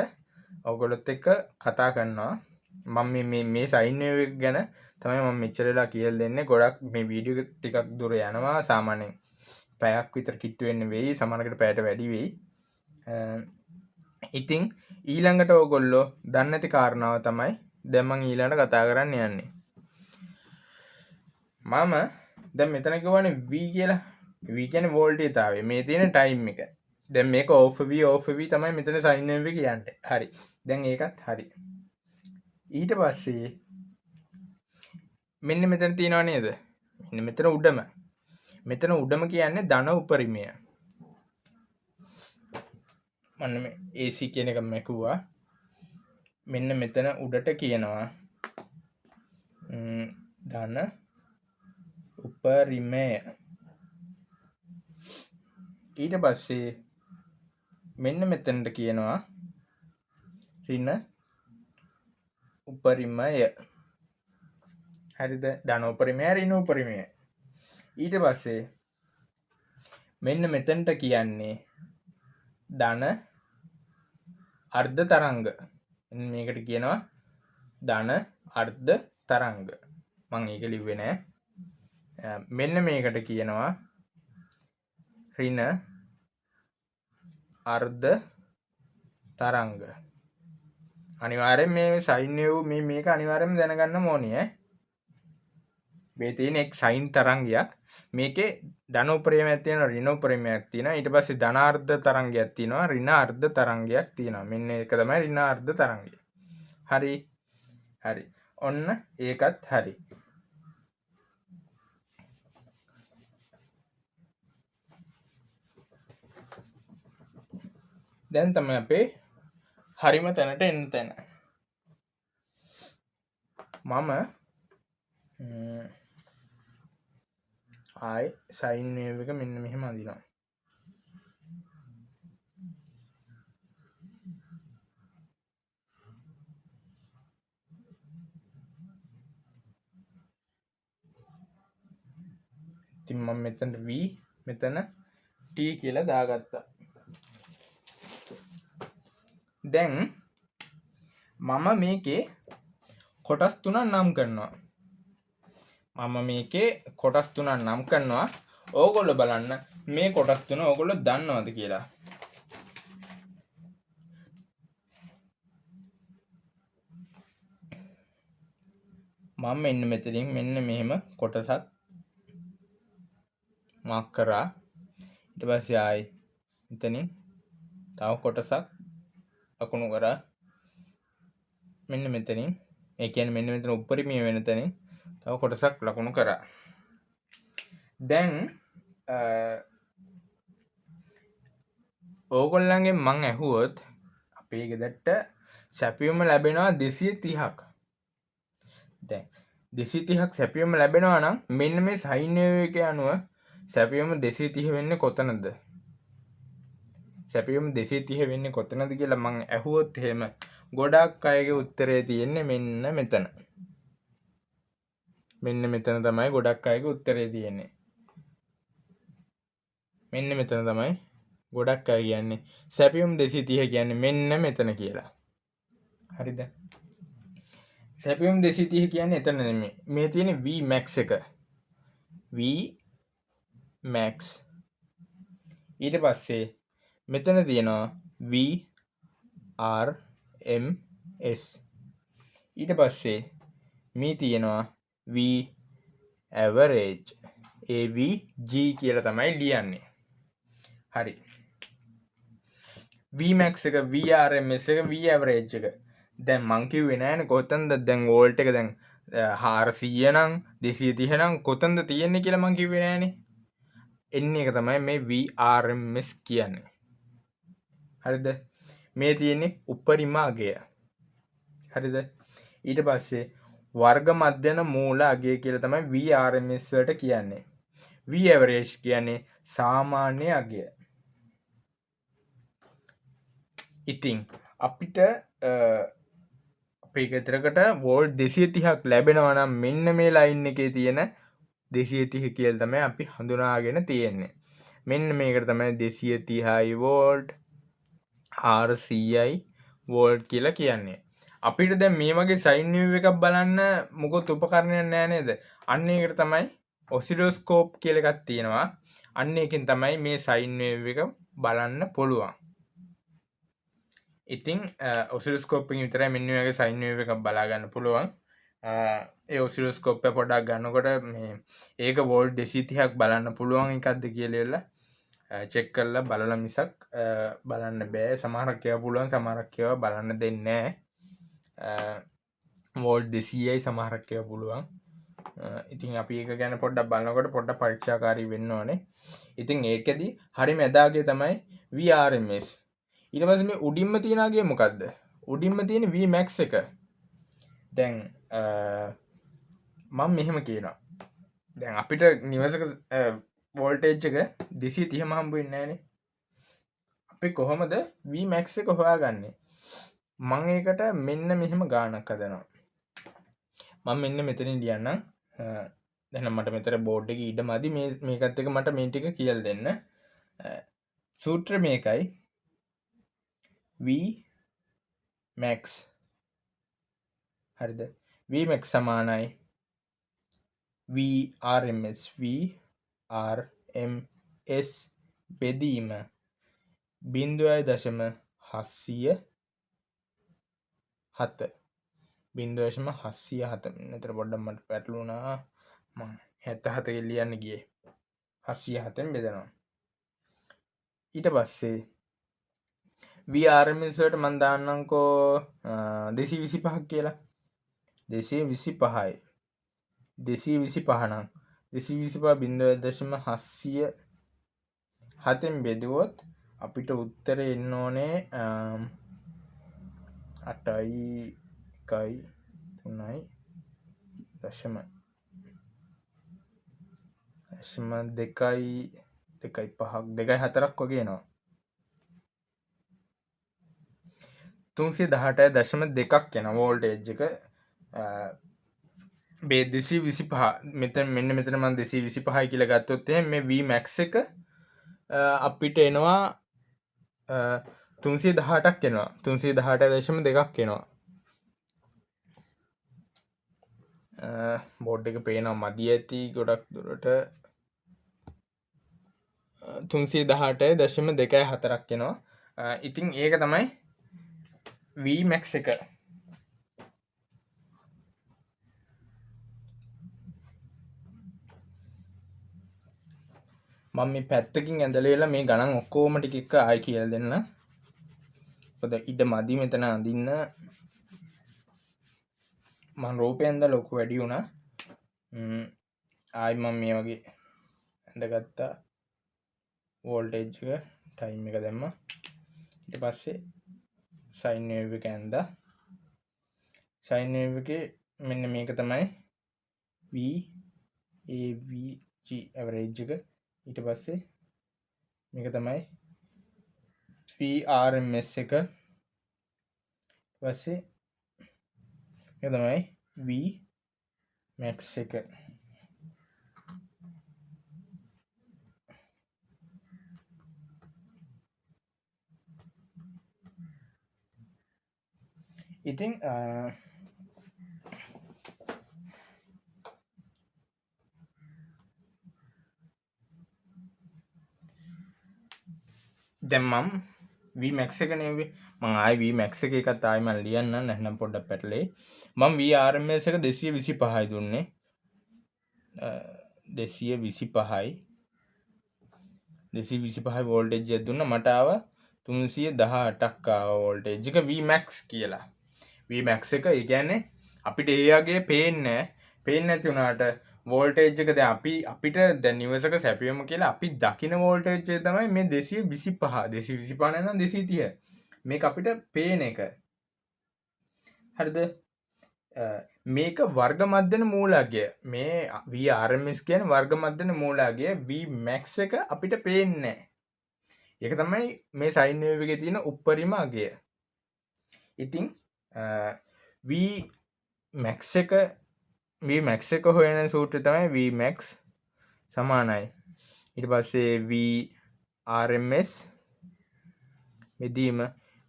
ඔයගොල්ලොත් එක්ක කතා කරනවා. මම මේ සයින් වේව් එක ගැන තමයි මම මෙච්චර වෙලා කියලා දෙන්නේ. ගොඩක් මේ වීඩියෝ ටිකක් දුර යනවා. සාමාන්‍යයෙන් පැයක් විතර කිට්ටු වෙන්න වෙයි. සමහරකට පැයට වැඩි වෙයි. ඉතින් ඊළඟට ඔයගොල්ලෝ දන්නේ නැති කාරණාව තමයි දැන් මම ඊළඟට කතා කරන්න යන්නේ. මම දැන් මෙතන කියවනේ V කියලා. V කියන්නේ වෝල්ටේජතාවය. මේ තියෙන ටයිම් එක. දැන් මේක ඕෆ් V තමයි මෙතන සයින් වේව් එක කියන්නේ. හරි. දැන් ඒකත් හරි. ඊට පස්සේ මෙන්න මෙතන තියෙනව නේද? මෙන්න මෙතන උඩම. මෙතන උඩම කියන්නේ ධන උපරිමය. මන්න මේ AC කියන එක මැකුවා. මෙන්න මෙතන උඩට කියනවා ධන උපරිමය. ඊට පස්සේ මෙන්න මෙතනට කියනවා ඍණ උපරිමය. හරිද? ධන උපරිමය ඍණ උපරිමය. ඊට පස්සේ මෙන්න මෙතනට කියන්නේ ධන අර්ධ තරංග. මේකට කියනවා ධන අර්ධ තරංග. මම ඒක ලිව්වේ නෑ. මෙන්න මේකට කියනවා ඍණ අර්ධ තරංග. අනිවාර්යෙන් මේ සයින් වේව් මේක අනිවාර්යෙන්ම දැනගන්න ඕනේ ඈ. මේ තියෙන එක් සයින් තරංගයක්. මේකේ ධන උපරිමයක් තියෙනවා ඍණ උපරිමයක් තියෙනවා. ඊට පස්සේ ධනාර්ධ තරංගයක් තියෙනවා ඍණ අර්ධ තරංගයක් තියෙනවා. මෙන්න ඒක තමයි ඍණ අර්ධ තරංගය. හරි. හරි. ඔන්න ඒකත් හරි. දැන් තමයි අපේ හරිම තැනට එන්න තැන. මම ආයි සයින් වේව් එක මෙන්න මෙහෙම අඳිනවා. ඉතින් මම මෙතන v මෙතන t කියලා දාගත්තා. දැන් මම මේකේ කොටස් තුනක් නම් කරනවා. ඕගොල්ලෝ බලන්න මේ කොටස් තුන ඕගොල්ලෝ දන්නවද කියලා. මම මෙන්න මෙතනින් මෙන්න මෙහෙම කොටසක් මාක් කරා. ඊට පස්සේ ආයි මෙතනින් තව කොටසක් අකුණු කරා. මෙන්න මෙතනින් ඒ කියන්නේ මෙන්න මෙතන උඩරිමයේ වෙන තැනින් තව කොටසක් ලකුණු කරා. දැන් ඕගොල්ලන්ගෙන් මං ඇහුවොත් අපේ ගෙදරට සැපියුම ලැබෙනවා 230ක්. දැන් 230ක් සැපියුම ලැබෙනවා නම් මෙන්න මේ සයින් වේව් එක අනුව සැපියුම 230 වෙන්නේ කොතනද? සැපියුම 230 වෙන්නේ කොතනද කියලා මං ඇහුවොත් එහෙම ගොඩක් අයගේ උත්තරේ තියෙන්නේ මෙන්න මෙතන. මෙන්න මෙතන තමයි ගොඩක් අයගේ උත්තරේ තියෙන්නේ. මෙන්න මෙතන තමයි ගොඩක් අය කියන්නේ සැපියුම් 230 කියන්නේ මෙන්න මෙතන කියලා. හරිද? සැපියුම් 230 කියන්නේ එතන නෙමෙයි. මේ තියෙන්නේ V max එක. V max. ඊට පස්සේ මෙතන තියෙනවා V R M S. ඊට පස්සේ මේ තියෙනවා V average. AVG කියලා තමයි ලියන්නේ. හරි. Vmax එක, VRMS එක, V average එක. දැන් මං කිව්වේ නෑනේ කොතනද දැන් වෝල්ට් එක දැන් 400 නම් 230 නම් කොතනද තියෙන්නේ කියලා මං කිව්වේ නෑනේ. එන්නේ එක තමයි මේ VRMS කියන්නේ. හරිද? මේ තියෙන්නේ උපරිම අගය. හරිද? ඊට පස්සේ වර්ග මධ්‍යන මූල අගය කියලා තමයි VRMS වලට කියන්නේ. V average කියන්නේ සාමාන්‍ය අගය. ඉතින් අපිට අපේ ගෙදරකට වෝල්ට් 230ක් ලැබෙනවා නම් මෙන්න මේ ලයින් එකේ තියෙන 230 කියලා තමයි අපි හඳුනාගෙන තියෙන්නේ. මෙන්න මේකට තමයි 230යි වෝල්ට් 400යි වෝල්ට් කියලා කියන්නේ. අපිට දැන් මේ වගේ සයින් වේව් එකක් බලන්න මොකොත් උපකරණයක් නැහැ නේද? අන්න ඒකට තමයි ඔසිලෝස්කෝප් කියලා එකක් තියෙනවා. අන්න එකෙන් තමයි මේ සයින් වේව් එක බලන්න පුළුවන්. ඉතින් ඔසිලෝස්කෝප් එකෙන් විතරයි මෙන්න මේ වගේ සයින් වේව් එකක් බලා ගන්න පුළුවන්. ඒ ඔසිලෝස්කෝප් එක පොඩ්ඩක් ගන්නකොට මේ ඒක වෝල්ට් 230ක් බලන්න පුළුවන් එකක්ද කියලා චෙක් කරලා බලලා මිසක් බලන්න බෑ. සමහරක් ඒවා පුළුවන්, සමහරක් ඒවා බලන්න දෙන්නේ නැහැ. වෝල්ට් 200යි සමහරක් ඒවා පුළුවන්. ඉතින් අපි ඒක ගැන පොඩ්ඩක් බලනකොට පොඩ්ඩක් පරීක්ෂාකාරී වෙන්න ඕනේ. ඉතින් ඒකෙදි හරිම එදාගේ තමයි VRMS. ඊට පස්සේ මේ උඩින්ම තියෙන අගය මොකද්ද? උඩින්ම තියෙන V max එක. දැන් මම මෙහෙම කියනවා. දැන් අපිට නිවසක වෝල්ටේජ් එක 230ම හම්බ වෙන්නේ නැහනේ. අපි කොහොමද V max එක හොයාගන්නේ? මම ඒකට මෙන්න මෙහෙම ගානක් හදනවා. මම මෙන්න මෙතනින් ලියන්නම්. දැන් මට මෙතන බෝඩ් එකේ ඉඩ මදි මේකත් එක්ක මට මේ ටික කියලා දෙන්න. සූත්‍රය මේකයි. V max. හරිද? V max සමානයි VRMS. VRMS බෙදීම 0.707 0.707. මෙතන පොඩ්ඩක් මට පැටලුණා. මම 77 ලියන්න ගියේ. 707න් බෙදනවා. ඊට පස්සේ VRMS වලට මම දාන්නම්කෝ 225ක් කියලා. 225යි. 225 නම් 225 0.707න් බෙදුවොත් අපිට උත්තරේ එන්න ඕනේ 8යි 1යි 3යි දශම 2යි 5ක් 2යි 4ක් වගේ එනවා. 318.2ක් එන වෝල්ටේජ් එක මේ 225 මෙන්න මෙතන මම 225යි කියලා ගත්තොත් එහෙනම් මේ Vmax එක අපිට එනවා 318ක් එනවා. 318.2ක් එනවා. බෝඩ් එක පේනවා මදි ඇති ගොඩක් දුරට 318.2.4ක් එනවා. ඉතින් ඒක තමයි Vmax එක. මම මේ පැත්තකින් ඇඳලා මේ ගණන් ඔක්කොම ටික එක ආයි කියලා දෙන්න. මොකද ඉඩ මදි මෙතන අඳින්න. මම රූපේ ඇඳලා ලොකු වැඩි වුණා. ආයි මම මේ වගේ ඇඳගත්තා. වෝල්ටේජ් එක ටයිම් එක දැම්මා. ඊට පස්සේ සයින් වේව් එක ඇඳලා සයින් වේව් එකේ මෙන්න මේක තමයි VAVG ඇවරේජ් එක. ඊට පස්සේ මේක තමයි VRMS එක. ඊට පස්සේ මේක තමයි Vmax එක. ඉතින් දැන් මම Vmax එක නෙවෙයි මම ආයි Vmax එකත් ආයි මම ලියන්න නැත්නම් පොඩ්ඩක් පැටලෙයි. මම VRMS එක 225යි දුන්නේ. 225යි 225 වෝල්ටේජ් එක දුන්නා. මට ආවා 318ක් ආවා වෝල්ටේජ් එක Vmax කියලා. Vmax එක ඒ කියන්නේ අපිට ඒ වගේ පේන්නේ නැති වුණාට වෝල්ටේජ් එක දැන් අපිට දැන් නිවසක සැපියමු කියලා අපි දකින වෝල්ටේජ් එක තමයි මේ 225 නැත්නම් 230. මේක අපිට පේන එක. හරිද? මේක වර්ග මධ්‍යන මූලාගය. මේ VRMS කියන්නේ වර්ග මධ්‍යන මූලාගය. Vmax එක අපිට පේන්නේ නැහැ. ඒක තමයි මේ සයින් වේව් එකේ තියෙන උප්පරිම අගය. ඉතින් Vmax එක හොයන සූත්‍රය තමයි Vmax සමානයි. ඊට පස්සේ VRMS මෙදීම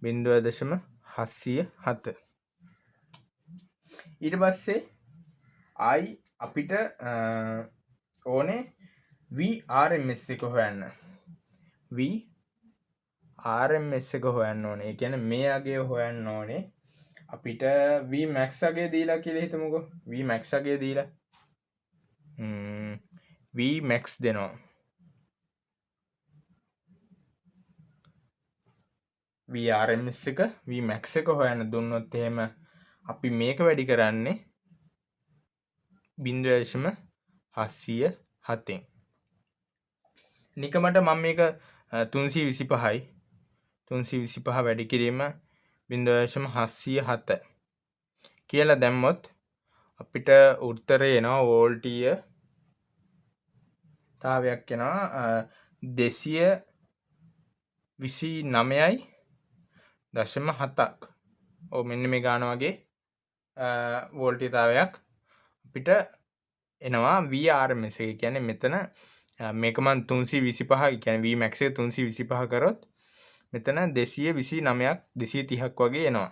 0.707. ඊට පස්සේ ආයි අපිට ඕනේ VRMS එක හොයන්න. VRMS එක හොයන්න ඕනේ. ඒ කියන්නේ මේ අගය හොයන්න ඕනේ. අපිට Vmax අගය දීලා කියලා හිතමුකෝ. Vmax අගය දීලා Vmax දෙනවා. VRMS එක Vmax එක හොයන්න දුන්නොත් එහෙම අපි මේක වැඩි කරන්නේ 0.707න්. නිකමට මම මේක 325 වැඩි කිරීම 0.707 කියලා දැම්මොත් අපිට උත්තරය එනවා වෝල්ටීය තාවයක් එනවා 229.7ක්. ඔව් මෙන්න මේ ගාන වගේ වෝල්ටීයතාවයක් අපිට එනවා VRMS එක. කියන්නේ මෙතන මේක මම 325 කියන්නේ Vmax එක 325 කරොත් මෙතන 229ක් 230ක් වගේ එනවා.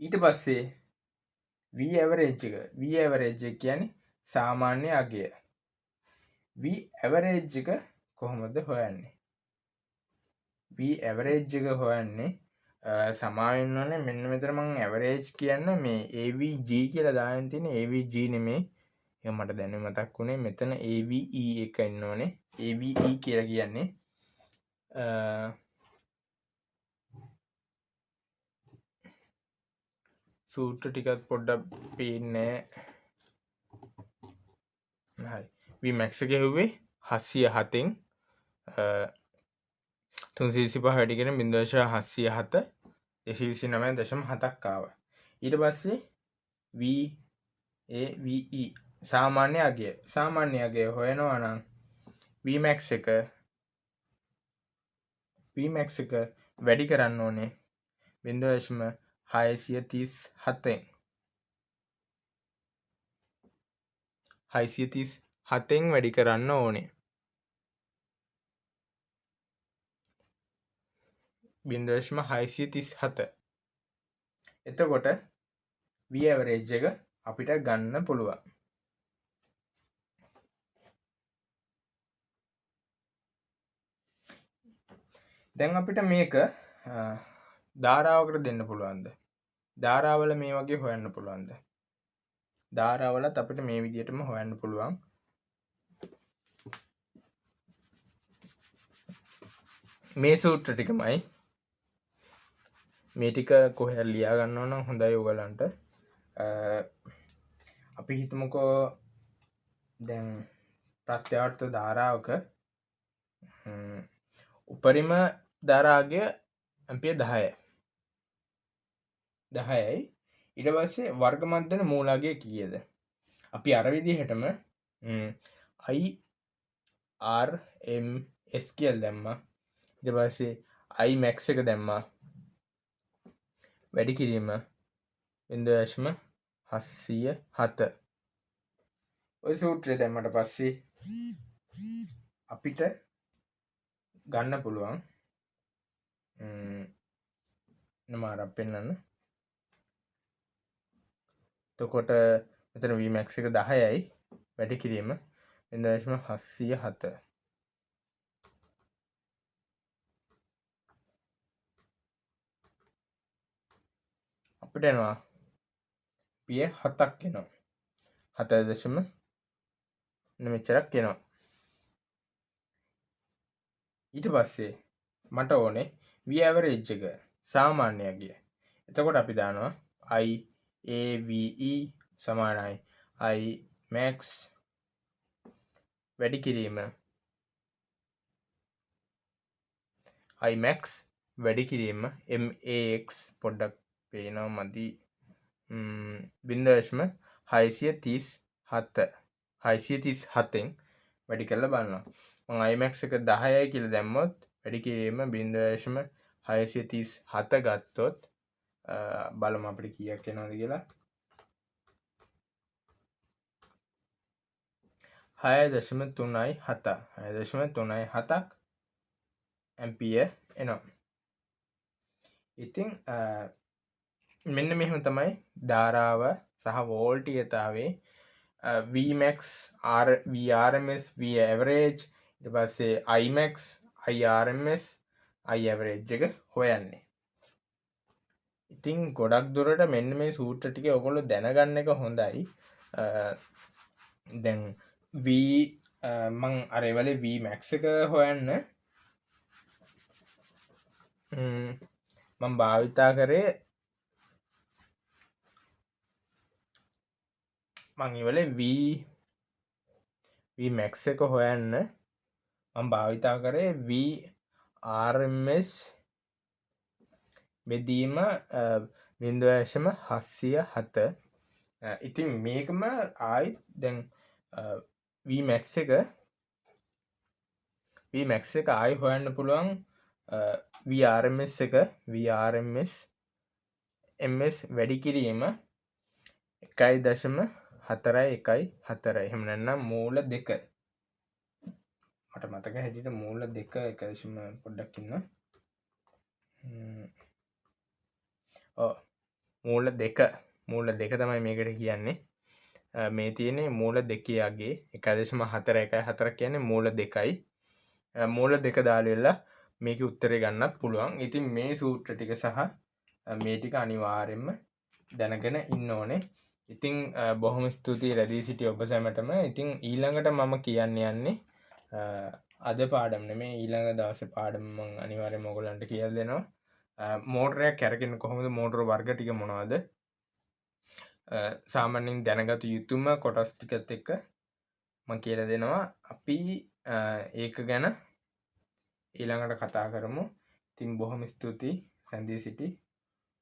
ඊට පස්සේ V average එක කියන්නේ සාමාන්‍ය අගය. V average එක කොහොමද හොයන්නේ? V average එක හොයන්නේ සමාවෙන්න ඕනේ මෙන්න මෙතන මම average කියන්නේ මේ AVG කියලා දාගෙන තියෙන AVG නෙමෙයි. ඒක මට දැන් මතක් වුණේ මෙතන AVE එක ඉන්න ඕනේ. AVE කියලා කියන්නේ සූත්‍ර ටිකක් පොඩ්ඩක් පේන්නේ නැහැ. Vmax එක හෙව්වේ 707න් 325 වැඩි කරන 0.707 229.7ක් ආවා. ඊට පස්සේ VAVE සාමාන්‍ය අගය හොයනවා නම් Vmax එක වැඩි කරන්න ඕනේ 0.637න්. 637න් වැඩි කරන්න ඕනේ. 0.637. එතකොට V average එක අපිට ගන්න පුළුවන්. දැන් අපිට මේක ධාරාවකට දෙන්න පුළුවන්ද? ධාරාවල මේ වගේ හොයන්න පුළුවන්ද? ධාරාවලත් අපිට මේ විදිහටම හොයන්න පුළුවන්. මේ සූත්‍ර ටිකමයි. මේ ටික කොහෙද ලියා ගන්නව නම් හොඳයි ඔයගලන්ට. අපි හිතමුකෝ දැන් ප්‍රත්‍යාවර්ත ධාරාවක උපරිම ධාරාගය ඇම්පියර් 10යි. 10යි. ඊට පස්සේ වර්ග මර්ධන මූලාගය කීයද? අපි අර විදිහටම IRMS කියලා දැම්මා. ඊට පස්සේ Imax එක දැම්මා. වැඩි කිරීම 0.807. ඔය සූත්‍රය දැම්මට පස්සේ අපිට ගන්න පුළුවන් නමාරක් පෙන්වන්න. එතකොට මෙතන Vmax එක 10යි වැඩි කිරීම 0.807. අපිට එනවා පිය 7ක් එනවා. 7 මෙච්චරක් එනවා. ඊට පස්සේ මට ඕනේ V average එක සාමාන්‍යය. එතකොට අපි දානවා IAVE සමානයි Imax වැඩි කිරීම Imax වැඩි කිරීම MAX පොඩ්ඩක් පේනවා මදි 0.637න් වැඩි කරලා බලනවා. මම Imax එක 10යි කියලා දැම්මොත් වැඩි කිරීම 0.637 ගත්තොත් බලමු අපිට කීයක් එනවද කියලා. 6.37ක් ඇම්පියර් එනවා. ඉතින් මෙන්න මෙහෙම තමයි ධාරාව සහ වෝල්ටීයතාවේ Vmax, Vrms, V average, ඊට පස්සේ Imax, Irms, Iaverage එක හොයන්නේ. ඉතින් ගොඩක් දුරට මෙන්න මේ සූත්‍ර ටික ඔයගොල්ලෝ දැනගන්න එක හොඳයි. දැන් මං අර ඒවලේ Vmax එක හොයන්න මම භාවිතා කරේ මං ඉවලේ Vmax එක හොයන්න මම භාවිතා කරේ Vrms බෙදීම 0.707. ඉතින් මේකම ආයිත් දැන් Vmax එක ආයි හොයන්න පුළුවන් Vrms එක Vrms ms වැඩි කිරීම 1.414. එහෙම නැත්නම් මූල 2. මට මතක හැටියට මූල 2 1. පොඩ්ඩක් ඉන්න. මූල 2 තමයි මේකට කියන්නේ. මේ තියෙන්නේ මූල 2 යගේ 1.414 කියන්නේ මූල 2යි. මූල 2 දාලා මේකේ උත්තරේ ගන්නත් පුළුවන්. ඉතින් මේ සූත්‍ර ටික සහ මේ ටික අනිවාර්යෙන්ම දැනගෙන ඉන්න ඕනේ. ඉතින් බොහොම ස්තුතියි රැඳී සිටි ඔබ සැමටම. ඉතින් ඊළඟට මම කියන්න යන්නේ අද පාඩම් නෙමෙයි ඊළඟ දවසේ පාඩම මම අනිවාර්යෙන්ම ඔයගලන්ට කියලා දෙනවා. මෝටරයක් කැරකෙන්න කොහොමද, මෝටර වර්ග ටික මොනවද, සාමාන්‍යයෙන් දැනගත යුතුම කොටස් ටිකත් එක්ක මම කියලා දෙනවා. අපි ඒක ගැන ඊළඟට කතා කරමු. ඉතින් බොහොම ස්තුතියි රැඳී සිටි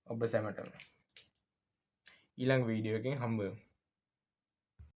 ඔබ සැමටම. ඊළඟ වීඩියෝ එකකින් හම්බ වෙමු.